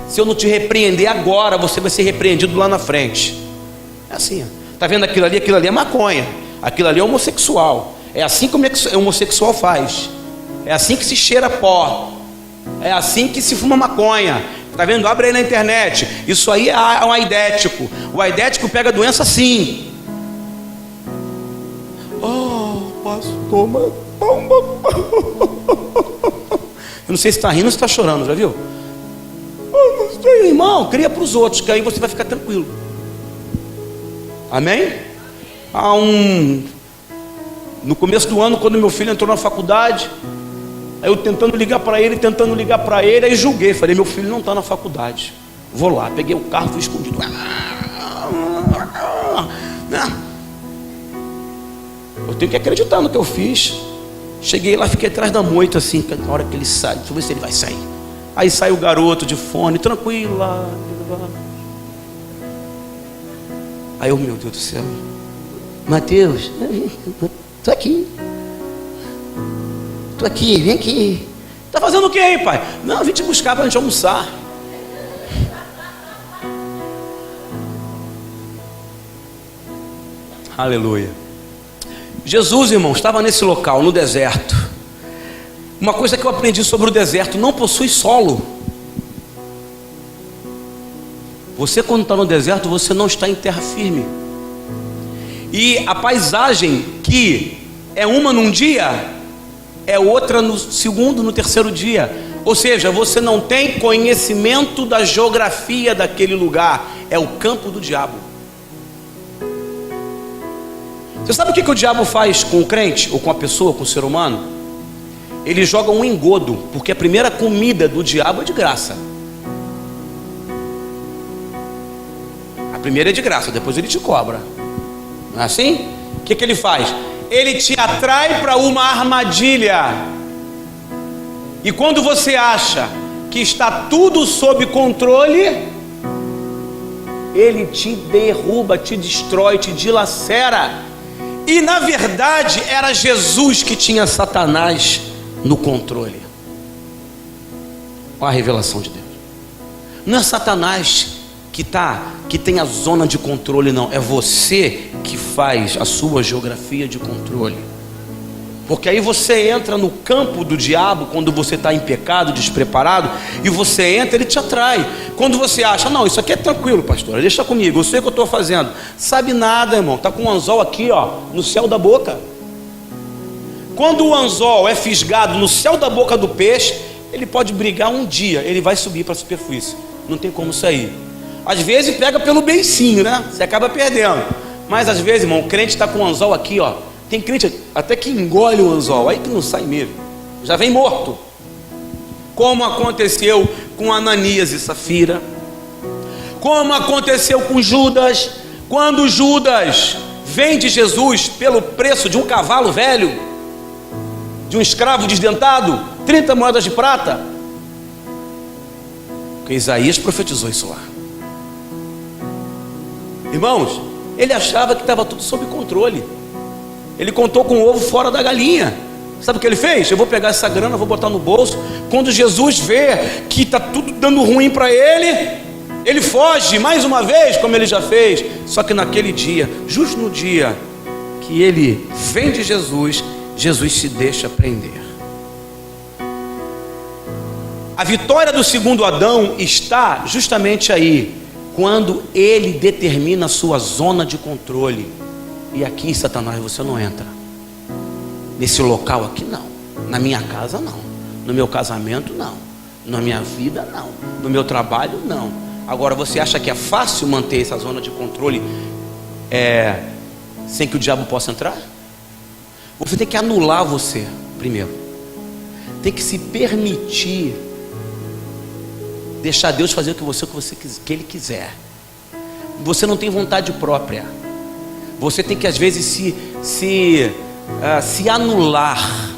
Se eu não te repreender agora, você vai ser repreendido lá na frente. É assim, ó. Tá vendo aquilo ali? Aquilo ali é maconha. Aquilo ali é homossexual. É assim como o homossexual faz. É assim que se cheira pó. É assim que se fuma maconha. Tá vendo? Abre aí na internet. Isso aí é um aidético. O aidético pega a doença assim. Oh, pastor, mas... Eu não sei se está rindo ou se está chorando, já viu? Oh, não sei, irmão, cria para os outros, que aí você vai ficar tranquilo. Amém? No começo do ano, quando meu filho entrou na faculdade, aí eu tentando ligar para ele, aí julguei, falei, meu filho não está na faculdade, vou lá, peguei o carro, fui escondido. Eu tenho que acreditar no que eu fiz. Cheguei lá, fiquei atrás da moita assim, na hora que ele sai, deixa eu ver se ele vai sair. Aí sai o garoto de fone, tranquilo lá. Aí eu, meu Deus do céu, Mateus, tô aqui, vem aqui. Tá fazendo o que aí, pai? Não, vim te buscar pra gente almoçar. Aleluia. Jesus, irmão, estava nesse local, no deserto. Uma coisa que eu aprendi sobre o deserto: não possui solo. Você, quando está no deserto, você não está em terra firme. E a paisagem que é uma num dia, é outra no segundo, no terceiro dia. Ou seja, você não tem conhecimento da geografia daquele lugar. É o campo do diabo. Você sabe o que o diabo faz com o crente, ou com a pessoa, com o ser humano? Ele joga um engodo, porque a primeira comida do diabo é de graça. A primeira é de graça, depois ele te cobra. Não é assim? O que ele faz? Ele te atrai para uma armadilha. E quando você acha que está tudo sob controle, ele te derruba, te destrói, te dilacera. E na verdade era Jesus que tinha Satanás no controle. Olha a revelação de Deus. Não é Satanás que tem a zona de controle, não. É você que faz a sua geografia de controle. Porque aí você entra no campo do diabo quando você está em pecado, despreparado, e você entra, ele te atrai. Quando você acha, não, isso aqui é tranquilo, pastor, deixa comigo, eu sei o que eu estou fazendo. Sabe nada, irmão, está com um anzol aqui, ó, no céu da boca. Quando o anzol é fisgado no céu da boca do peixe, ele pode brigar um dia, ele vai subir para a superfície, não tem como sair. Às vezes pega pelo beicinho, né? Você acaba perdendo. Mas às vezes, irmão, o crente está com o anzol aqui, ó. Tem crente até que engole o anzol, aí que não sai mesmo, já vem morto. Como aconteceu com Ananias e Safira, como aconteceu com Judas. Quando Judas vende Jesus pelo preço de um cavalo velho, de um escravo desdentado, 30 moedas de prata. Porque Isaías profetizou isso lá. Irmãos, ele achava que estava tudo sob controle. Ele contou com o ovo fora da galinha. Sabe o que ele fez? Eu vou pegar essa grana, vou botar no bolso. Quando Jesus vê que está tudo dando ruim para ele, ele foge mais uma vez, como ele já fez. Só que naquele dia, justo no dia que ele vende Jesus, Jesus se deixa prender. A vitória do segundo Adão está justamente aí, quando ele determina a sua zona de controle. E aqui, Satanás, você não entra. Nesse local aqui, não. Na minha casa, não. No meu casamento, não. Na minha vida, não. No meu trabalho, não. Agora, você acha que é fácil manter essa zona de controle sem que o diabo possa entrar? Você tem que anular você primeiro. Tem que se permitir deixar Deus fazer o que Ele quiser. Você não tem vontade própria. Você tem que às vezes se anular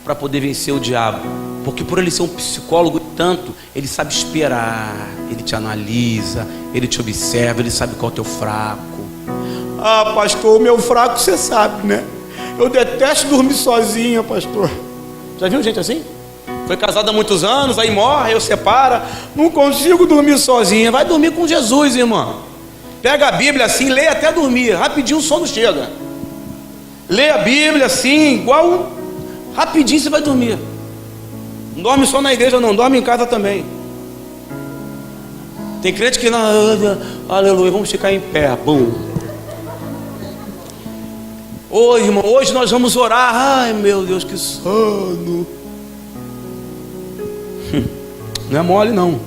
para poder vencer o diabo. Porque por ele ser um psicólogo tanto, ele sabe esperar, ele te analisa, ele te observa, ele sabe qual é o teu fraco. Ah, pastor, o meu fraco você sabe, né? Eu detesto dormir sozinha, pastor. Já viu gente assim? Foi casada há muitos anos, aí morre, eu separa. Não consigo dormir sozinha. Vai dormir com Jesus, irmão. Pega a Bíblia assim, lê até dormir. Rapidinho o sono chega. Lê a Bíblia assim, igual. Rapidinho você vai dormir. Não dorme só na igreja, não, dorme em casa também. Tem crente que não, aleluia, vamos ficar em pé. Bum. Oi, irmão, hoje nós vamos orar. Ai, meu Deus, que sono. Não é mole, não.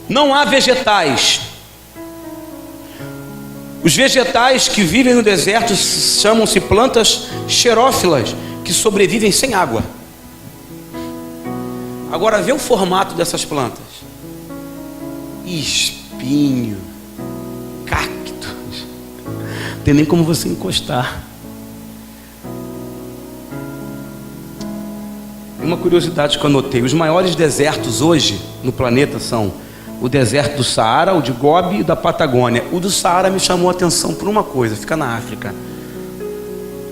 Não há vegetais. Os vegetais que vivem no deserto chamam-se plantas xerófilas, que sobrevivem sem água. Agora vê o formato dessas plantas: espinho, cactos, não tem nem como você encostar. Uma curiosidade que eu anotei: os maiores desertos hoje no planeta são o deserto do Saara, o de Gobi e da Patagônia. O do Saara me chamou a atenção por uma coisa, fica na África.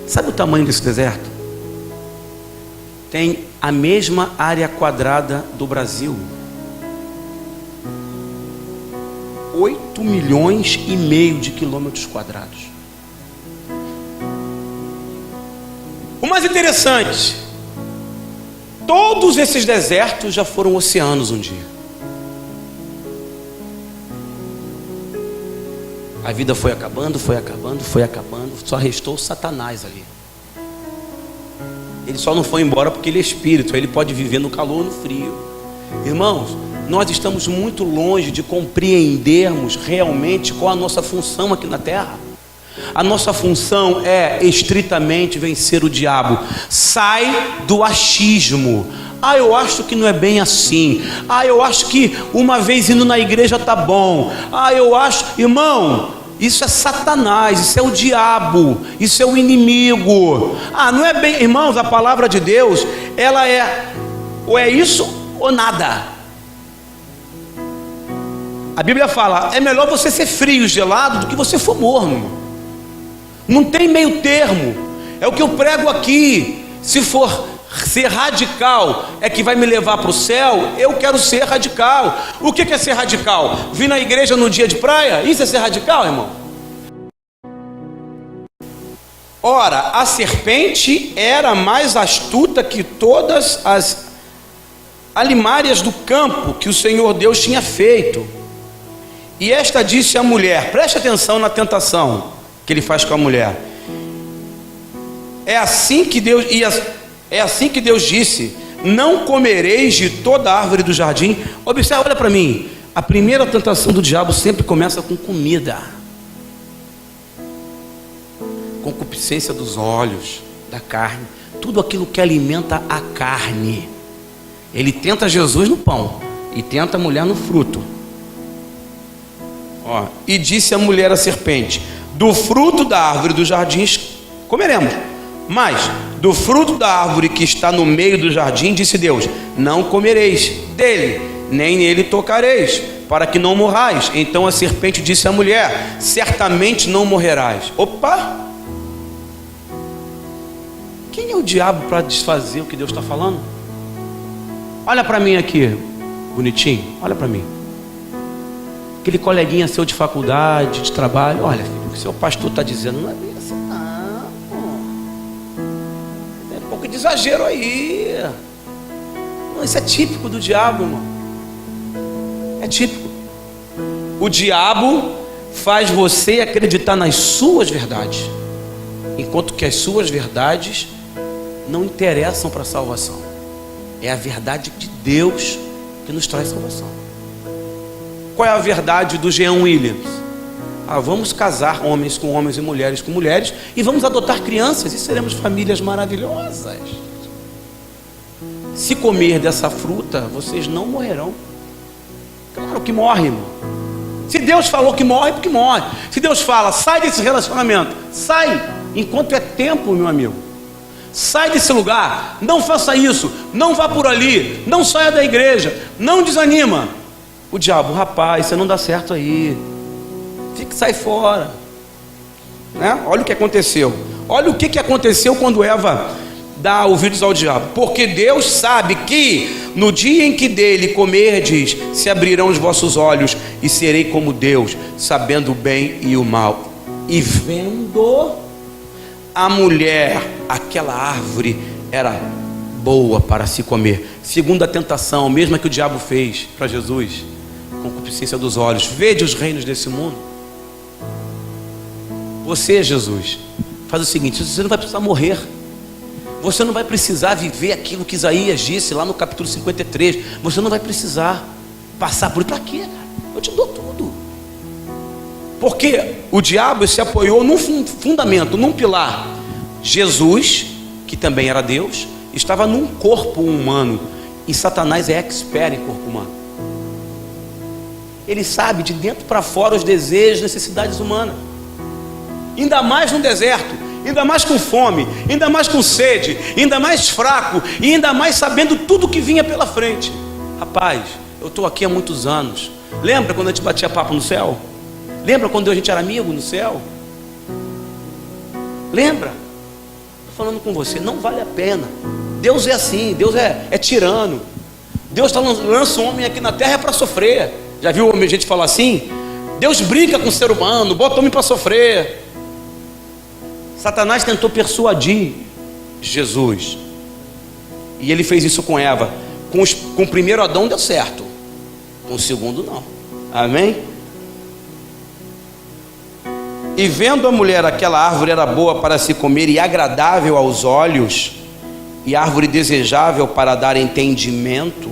Sabe o tamanho desse deserto? Tem a mesma área quadrada do Brasil. 8,5 milhões de quilômetros quadrados. O mais interessante, todos esses desertos já foram oceanos um dia. A vida foi acabando, só restou Satanás ali. Ele só não foi embora porque ele é espírito, ele pode viver no calor ou no frio. Irmãos, nós estamos muito longe de compreendermos realmente qual a nossa função aqui na terra. A nossa função é estritamente vencer o diabo. Sai do achismo. Ah, eu acho que não é bem assim. Ah, eu acho que uma vez indo na igreja tá bom. Ah, eu acho, irmão, isso é Satanás, isso é o diabo, isso é o inimigo. Ah, não é bem, irmãos, a palavra de Deus, ela é ou é isso ou nada. A Bíblia fala, é melhor você ser frio, gelado, do que você for morno. Não tem meio termo. É o que eu prego aqui. Se for ser radical é que vai me levar para o céu, eu quero ser radical. O que é ser radical? Vir na igreja no dia de praia? Isso é ser radical, irmão? Ora, a serpente era mais astuta que todas as alimárias do campo que o Senhor Deus tinha feito. E esta disse à mulher, preste atenção na tentação que ele faz com a mulher. É assim que Deus disse: não comereis de toda árvore do jardim. Observe, olha para mim. A primeira tentação do diabo sempre começa com comida. Concupiscência dos olhos, da carne, tudo aquilo que alimenta a carne. Ele tenta Jesus no pão e tenta a mulher no fruto. Ó, e disse a mulher à serpente: do fruto da árvore dos jardins comeremos, mas do fruto da árvore que está no meio do jardim, disse Deus, não comereis dele, nem nele tocareis, para que não morrais. Então a serpente disse à mulher, certamente não morrerás. Opa! Quem é o diabo para desfazer o que Deus está falando? Olha para mim aqui, bonitinho, olha para mim. Aquele coleguinha seu de faculdade, de trabalho, olha, filho, o que o seu pastor está dizendo não é bem assim, não. Tem um pouco de exagero aí. Não, isso é típico do diabo, irmão. É típico. O diabo faz você acreditar nas suas verdades, enquanto que as suas verdades não interessam para a salvação. É a verdade de Deus que nos traz salvação. Qual é a verdade do Jean Williams? vamos casar homens com homens e mulheres com mulheres, e vamos adotar crianças, e seremos famílias maravilhosas. Se comer dessa fruta, vocês não morrerão. Claro que morre, irmão. Se Deus falou que morre, porque morre. Se Deus fala, sai desse relacionamento, sai, enquanto é tempo, meu amigo. Sai desse lugar, não faça isso, não vá por ali, não saia da igreja, não desanima. O diabo, rapaz, você não dá certo aí, sai fora, né? Olha o que aconteceu. Olha o que aconteceu quando Eva dá ouvidos ao diabo. Porque Deus sabe que no dia em que dele comerdes, se abrirão os vossos olhos, e serei como Deus, sabendo o bem e o mal. E vendo a mulher, aquela árvore era boa para se comer. Segunda tentação, mesma que o diabo fez para Jesus, concupiscência dos olhos. Vede os reinos desse mundo. Você, Jesus, faz o seguinte: você não vai precisar morrer, você não vai precisar viver aquilo que Isaías disse lá no capítulo 53. Você não vai precisar passar por isso. Para quê, cara? Eu te dou tudo. Porque o diabo se apoiou num fundamento, num pilar. Jesus, que também era Deus, estava num corpo humano, e Satanás é expert em corpo humano. Ele sabe de dentro para fora os desejos, necessidades humanas. Ainda mais no deserto, ainda mais com fome, ainda mais com sede, ainda mais fraco, e ainda mais sabendo tudo que vinha pela frente. Rapaz, eu estou aqui há muitos anos. Lembra quando a gente batia papo no céu? Lembra quando a gente era amigo no céu? Lembra? Estou falando com você, não vale a pena. Deus é assim, Deus é tirano. Deus lança um homem aqui na terra para sofrer. Já viu a gente falar assim? Deus brinca com o ser humano, bota o homem para sofrer. Satanás tentou persuadir Jesus, e ele fez isso com Eva. Com o primeiro Adão deu certo, com o segundo não. Amém? E vendo a mulher, aquela árvore era boa para se comer e agradável aos olhos, e árvore desejável para dar entendimento,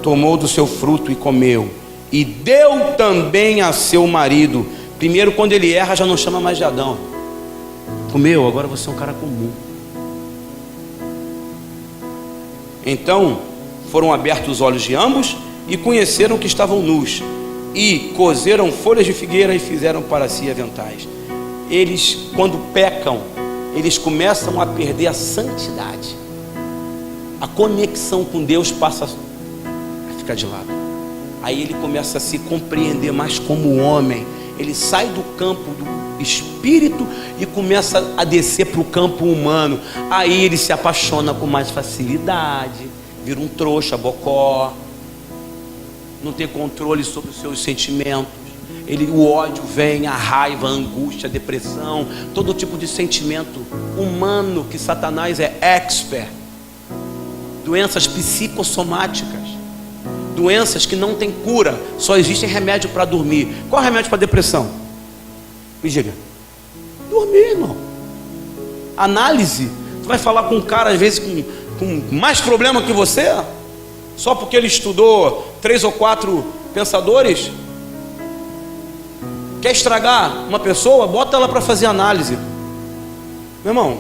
tomou do seu fruto e comeu, e deu também a seu marido. Primeiro, quando ele erra, já não chama mais de Adão. Comeu, agora você é um cara comum. Então foram abertos os olhos de ambos, e conheceram que estavam nus, e coseram folhas de figueira e fizeram para si aventais. Eles, quando pecam, eles começam a perder a santidade. A conexão com Deus passa a ficar de lado. Aí ele começa a se compreender mais como homem. Ele sai do campo do espírito e começa a descer para o campo humano. Aí ele se apaixona com mais facilidade, vira um trouxa, bocó, não tem controle sobre os seus sentimentos. O ódio vem, a raiva, a angústia, a depressão, todo tipo de sentimento humano que Satanás é expert. Doenças psicossomáticas, doenças que não tem cura, só existe remédio para dormir. Qual é o remédio para depressão? Me diga. Dormir, irmão. Análise. Você vai falar com um cara às vezes com mais problema que você, só porque ele estudou 3 ou 4 pensadores? Quer estragar uma pessoa? Bota ela para fazer análise. Meu irmão,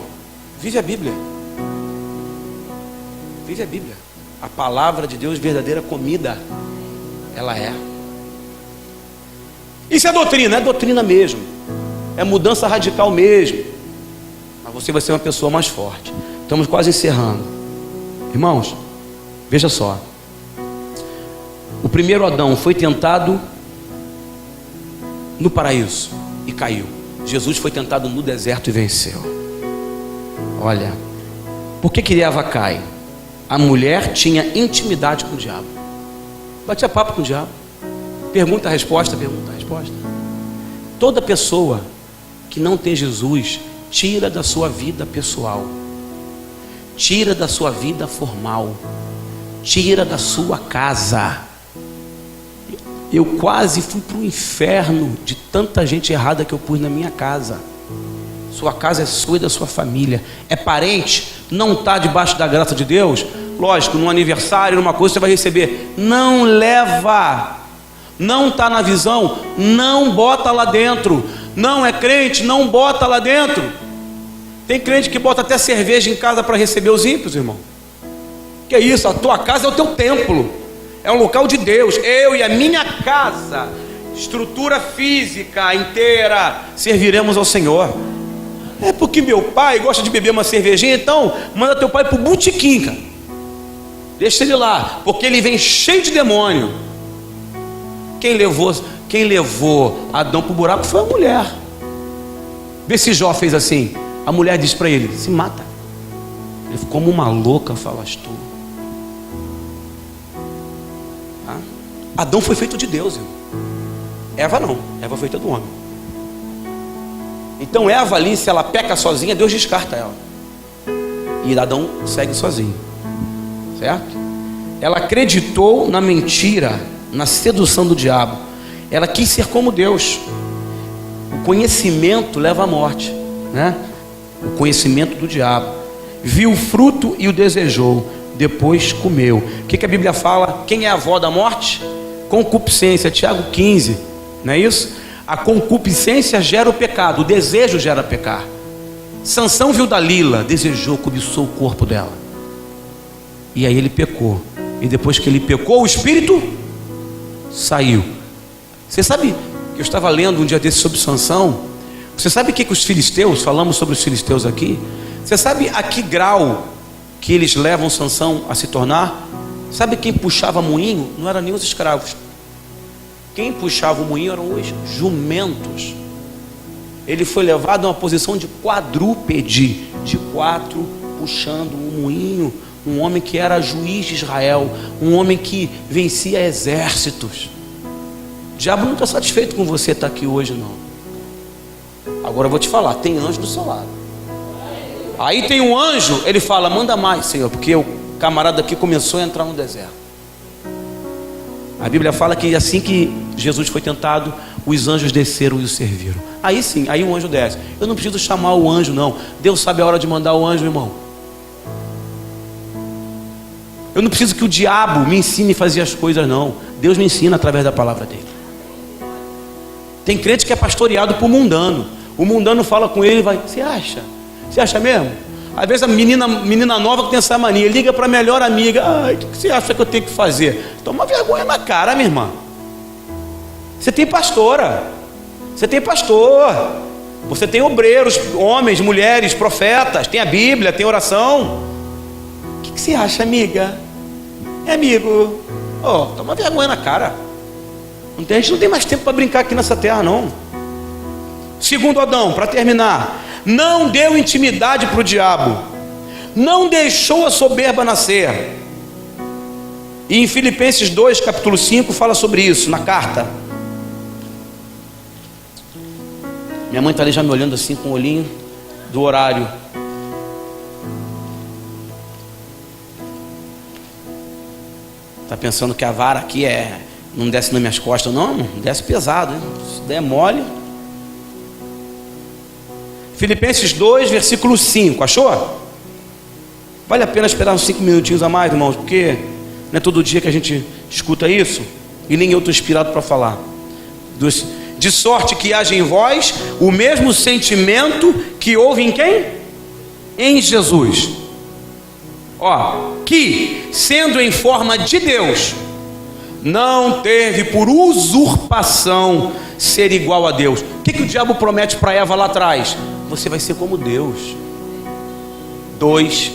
vive a Bíblia. Vive a Bíblia. A palavra de Deus, verdadeira comida, ela é. Isso é doutrina, é doutrina mesmo. É mudança radical mesmo. Mas você vai ser uma pessoa mais forte. Estamos quase encerrando. Irmãos, veja só. O primeiro Adão foi tentado no paraíso e caiu. Jesus foi tentado no deserto e venceu. Olha, por que Eva cai? A mulher tinha intimidade com o diabo. Batia papo com o diabo. Pergunta a resposta, pergunta a resposta. Toda pessoa que não tem Jesus, tira da sua vida pessoal, tira da sua vida formal, tira da sua casa. Eu quase fui para o inferno de tanta gente errada que eu pus na minha casa. Sua casa é sua e da sua família. É parente, não está debaixo da graça de Deus. Lógico, num aniversário, numa coisa você vai receber. Não leva, Não está na visão, não bota lá dentro. Não é crente, não bota lá dentro. Tem crente que bota até cerveja em casa para receber os ímpios, irmão. Que é isso? A tua casa é o teu templo, é um local de Deus. Eu e a minha casa, estrutura física inteira, serviremos ao Senhor. É porque meu pai gosta de beber uma cervejinha, então manda teu pai para o botequim, cara. Deixa ele lá, porque ele vem cheio de demônio. Quem levou Adão para o buraco foi a mulher. Vê se Jó fez assim. A mulher disse para ele: se mata. Ele ficou como uma louca, falas tu. Adão foi feito de Deus, irmão. Eva não, Eva foi feita do homem. Então Eva ali, se ela peca sozinha, Deus descarta ela. E Adão segue sozinho, certo? Ela acreditou na mentira, na sedução do diabo. Ela quis ser como Deus. O conhecimento leva à morte, né? O conhecimento do diabo. Viu o fruto e o desejou, depois comeu. O que a Bíblia fala? Quem é a avó da morte? Concupiscência, Tiago 15, não é isso? A concupiscência gera o pecado, o desejo gera pecar. Sansão viu Dalila, desejou, cobiçou o corpo dela, e aí ele pecou. E depois que ele pecou, o espírito saiu. Você sabe que eu estava lendo um dia desse sobre Sansão? Você sabe o que os filisteus, falamos sobre os filisteus aqui? Você sabe a que grau que eles levam Sansão a se tornar? Sabe quem puxava moinho? Não eram nem os escravos. Quem puxava o moinho eram os jumentos. Ele foi levado a uma posição de quadrúpede, de 4, puxando o moinho. Um homem que era juiz de Israel, um homem que vencia exércitos. O diabo não está satisfeito com você estar aqui hoje, não. Agora eu vou te falar, tem anjo do seu lado. Aí tem um anjo, ele fala: manda mais, Senhor, porque o camarada aqui começou a entrar no deserto. A Bíblia fala que assim que Jesus foi tentado, os anjos desceram e o serviram. Aí sim, aí o anjo desce. Eu não preciso chamar o anjo, não. Deus sabe a hora de mandar o anjo, irmão. Eu não preciso que o diabo me ensine a fazer as coisas, não. Deus me ensina através da palavra dele. Tem crente que é pastoreado por mundano. O mundano fala com ele e vai: você acha? Você acha mesmo? Às vezes a menina nova que tem essa mania, liga para a melhor amiga: ai, o que você acha que eu tenho que fazer? Toma vergonha na cara, minha irmã. Você tem pastora, você tem pastor, você tem obreiros, homens, mulheres, profetas, tem a Bíblia, tem oração. O que você acha, amiga? É, amigo, toma vergonha na cara. A gente não tem mais tempo para brincar aqui nessa terra, não. Segundo Adão, para terminar, não deu intimidade para o diabo, não deixou a soberba nascer. E em Filipenses 2, capítulo 5, fala sobre isso, na carta. Minha mãe está ali já me olhando assim com o olhinho do horário. Está pensando que a vara aqui não desce nas minhas costas? Não, desce pesado, hein? Se der mole. Filipenses 2, versículo 5, achou? Vale a pena esperar uns 5 minutinhos a mais, irmãos, porque não é todo dia que a gente escuta isso, e nem eu estou inspirado para falar. De sorte que haja em vós o mesmo sentimento que houve em quem? Em Jesus. Que, sendo em forma de Deus, não teve por usurpação ser igual a Deus. O que o diabo promete para Eva lá atrás? Você vai ser como Deus. 2.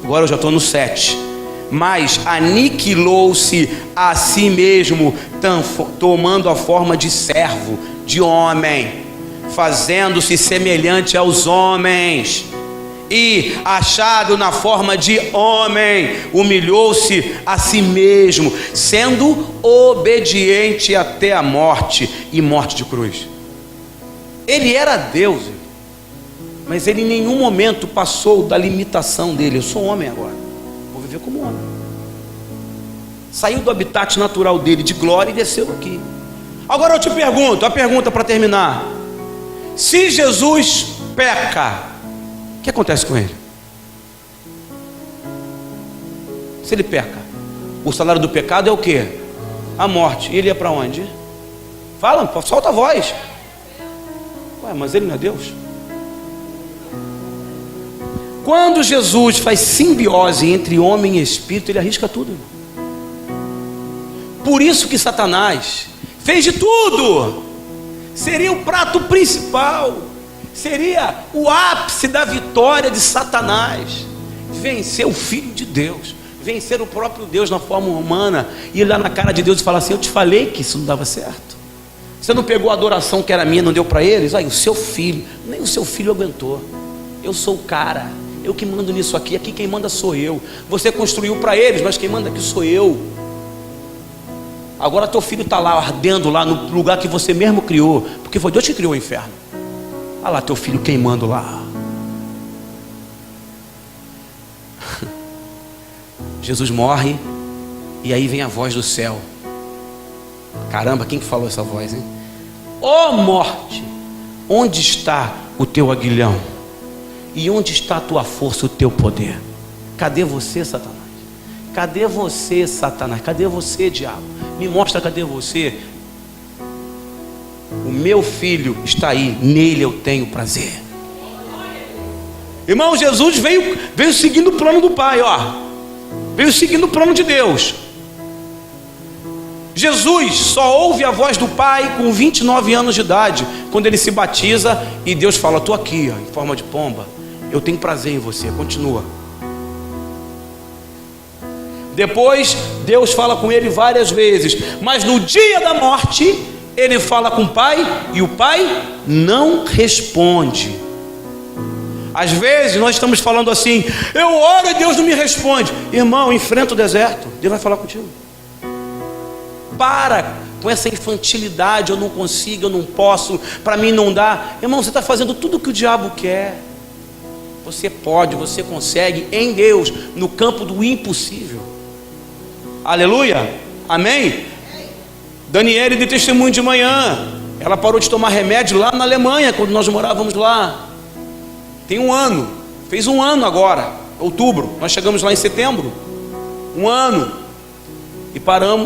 Agora eu já estou no 7. Mas aniquilou-se a si mesmo, tomando a forma de servo, de homem, fazendo-se semelhante aos homens, e achado na forma de homem, humilhou-se a si mesmo, sendo obediente até a morte, e morte de cruz. Ele era Deus, mas ele em nenhum momento passou da limitação dele. Eu sou homem agora, vou viver como homem. Saiu do habitat natural dele de glória e desceu aqui. Agora eu te pergunto, a pergunta para terminar: se Jesus peca, o que acontece com ele? Se ele peca, O salário do pecado é o quê? A morte. E ele ia para onde? Fala, solta a voz. Ué, mas ele não é Deus? Quando Jesus faz simbiose entre homem e espírito, ele arrisca tudo, irmão. Por isso que Satanás fez de tudo. Seria o prato principal, seria o ápice da vitória de Satanás, vencer o Filho de Deus, vencer o próprio Deus na forma humana, ir lá na cara de Deus e falar assim: eu te falei que isso não dava certo. Você não pegou a adoração que era minha, não deu para eles? Aí o seu filho, nem o seu filho aguentou. Eu sou o cara, eu que mando nisso aqui quem manda sou eu. Você construiu para eles, mas quem manda aqui sou eu. Agora teu filho está lá ardendo lá no lugar que você mesmo criou, porque foi Deus que criou o inferno. Olha lá teu filho queimando lá. Jesus morre e aí vem a voz do céu. Caramba, quem que falou essa voz, hein? Ó morte, onde está o teu aguilhão? E onde está a tua força, o teu poder? Cadê você, Satanás? Cadê você, Satanás? Cadê você, diabo? Me mostra, cadê você? O meu filho está aí, nele eu tenho prazer. Irmão, Jesus veio seguindo o plano do Pai, ó. Veio seguindo o plano de Deus. Jesus só ouve a voz do Pai com 29 anos de idade, quando ele se batiza e Deus fala: estou aqui, ó, em forma de pomba, eu tenho prazer em você, continua. Depois Deus fala com ele várias vezes, mas no dia da morte ele fala com o Pai e o Pai não responde. Às vezes nós estamos falando assim: eu oro e Deus não me responde. Irmão, enfrenta o deserto, Deus vai falar contigo. Para com essa infantilidade: eu não consigo, eu não posso, para mim não dá. Irmão, você está fazendo tudo o que o diabo quer. Você pode, você consegue em Deus, no campo do impossível. Aleluia, amém? Daniele de testemunho de manhã, ela parou de tomar remédio lá na Alemanha, quando nós morávamos lá. Tem um ano, fez um ano agora, outubro. Nós chegamos lá em setembro, um ano. E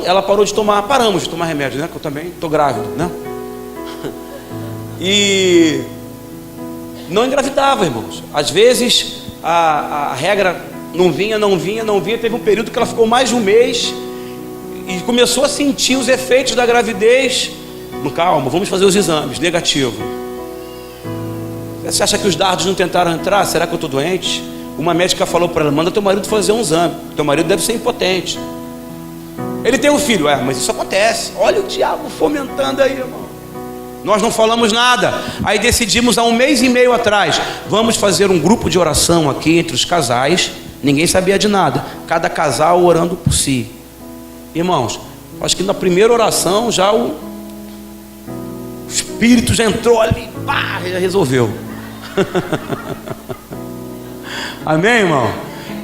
ela parou de tomar, paramos de tomar remédio, né? Que eu também estou grávida, né? E não engravidava, irmãos. Às vezes a regra não vinha. Teve um período que ela ficou mais de um mês e começou a sentir os efeitos da gravidez. Calma, vamos fazer os exames, negativo. Você acha que os dardos não tentaram entrar? Será que eu estou doente? Uma médica falou para ela: manda teu marido fazer um exame, teu marido deve ser impotente. Ele tem um filho. Mas isso acontece. Olha o diabo fomentando aí, irmão. Nós não falamos nada. Aí decidimos há um mês e meio atrás: vamos fazer um grupo de oração aqui entre os casais. Ninguém sabia de nada, cada casal orando por si. Irmãos, acho que na primeira oração já o Espírito já entrou ali, pá, já resolveu. Amém, irmão?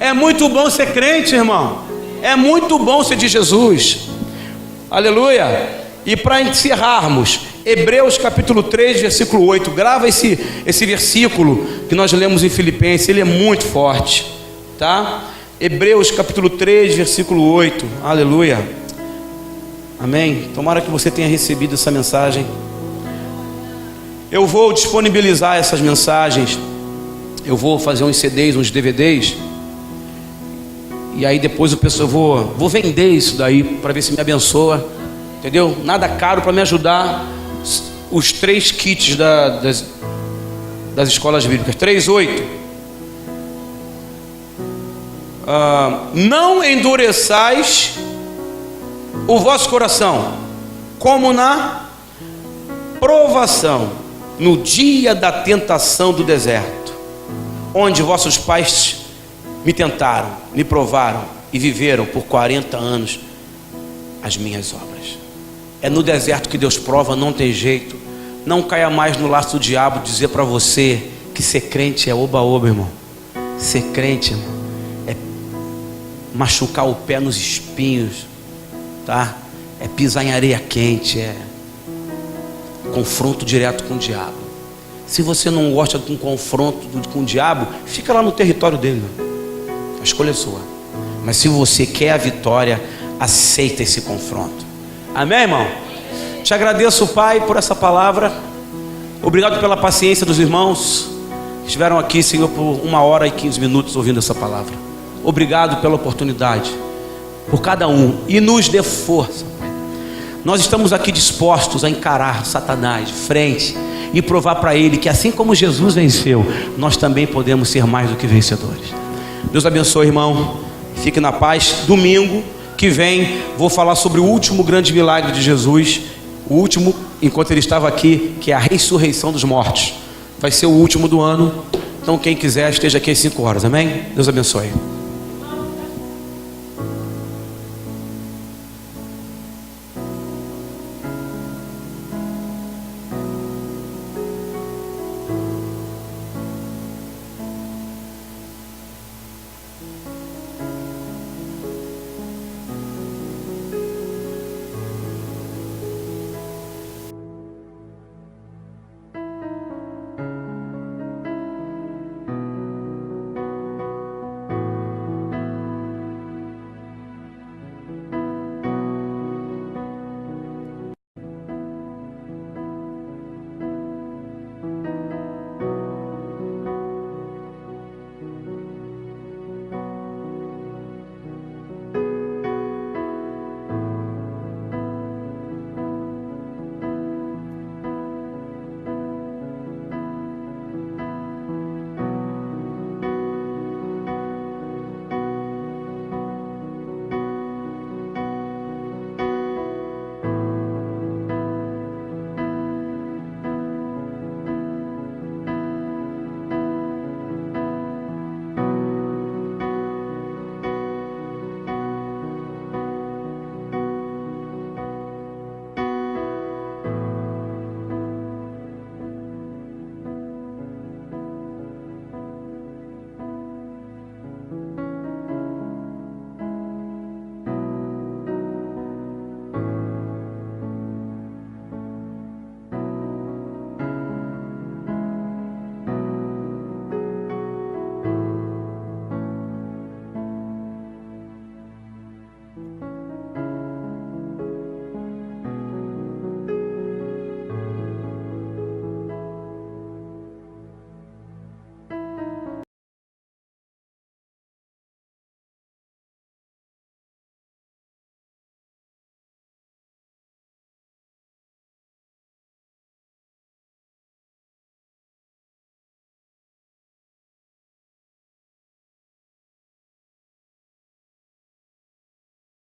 É muito bom ser crente, irmão. É muito bom ser de Jesus. Aleluia. E para encerrarmos, Hebreus capítulo 3, versículo 8. Grava esse versículo que nós lemos em Filipenses. Ele é muito forte, tá? Hebreus capítulo 3, versículo 8. Aleluia. Amém. Tomara que você tenha recebido essa mensagem. Eu vou disponibilizar essas mensagens. Eu vou fazer uns CDs, uns DVDs. E aí depois eu vou vender isso daí para ver se me abençoa. Entendeu? Nada caro, para me ajudar. Os 3 kits das escolas bíblicas. 3:8. Não endureçais o vosso coração, como na provação, no dia da tentação do deserto, onde vossos pais me tentaram, me provaram e viveram por 40 anos as minhas obras. É no deserto que Deus prova, não tem jeito. Não caia mais no laço do diabo dizer para você que ser crente é oba-oba, irmão. Ser crente, irmão, é machucar o pé nos espinhos, tá? É pisar em areia quente, é confronto direto com o diabo. Se você não gosta de um confronto com o diabo, fica lá no território dele, a escolha é sua. Mas se você quer a vitória, aceita esse confronto. Amém, irmão? Te agradeço, Pai, por essa palavra. Obrigado pela paciência dos irmãos que estiveram aqui, Senhor, por 1h15 ouvindo essa palavra. Obrigado pela oportunidade, por cada um, e nos dê força, Pai. Nós estamos aqui dispostos a encarar Satanás de frente e provar para ele que assim como Jesus venceu, nós também podemos ser mais do que vencedores. Deus abençoe, irmão. Fique na paz. Domingo que vem vou falar sobre o último grande milagre de Jesus, o último enquanto ele estava aqui, que é a ressurreição dos mortos. Vai ser o último do ano. Então quem quiser esteja aqui às 5 horas, amém? Deus abençoe.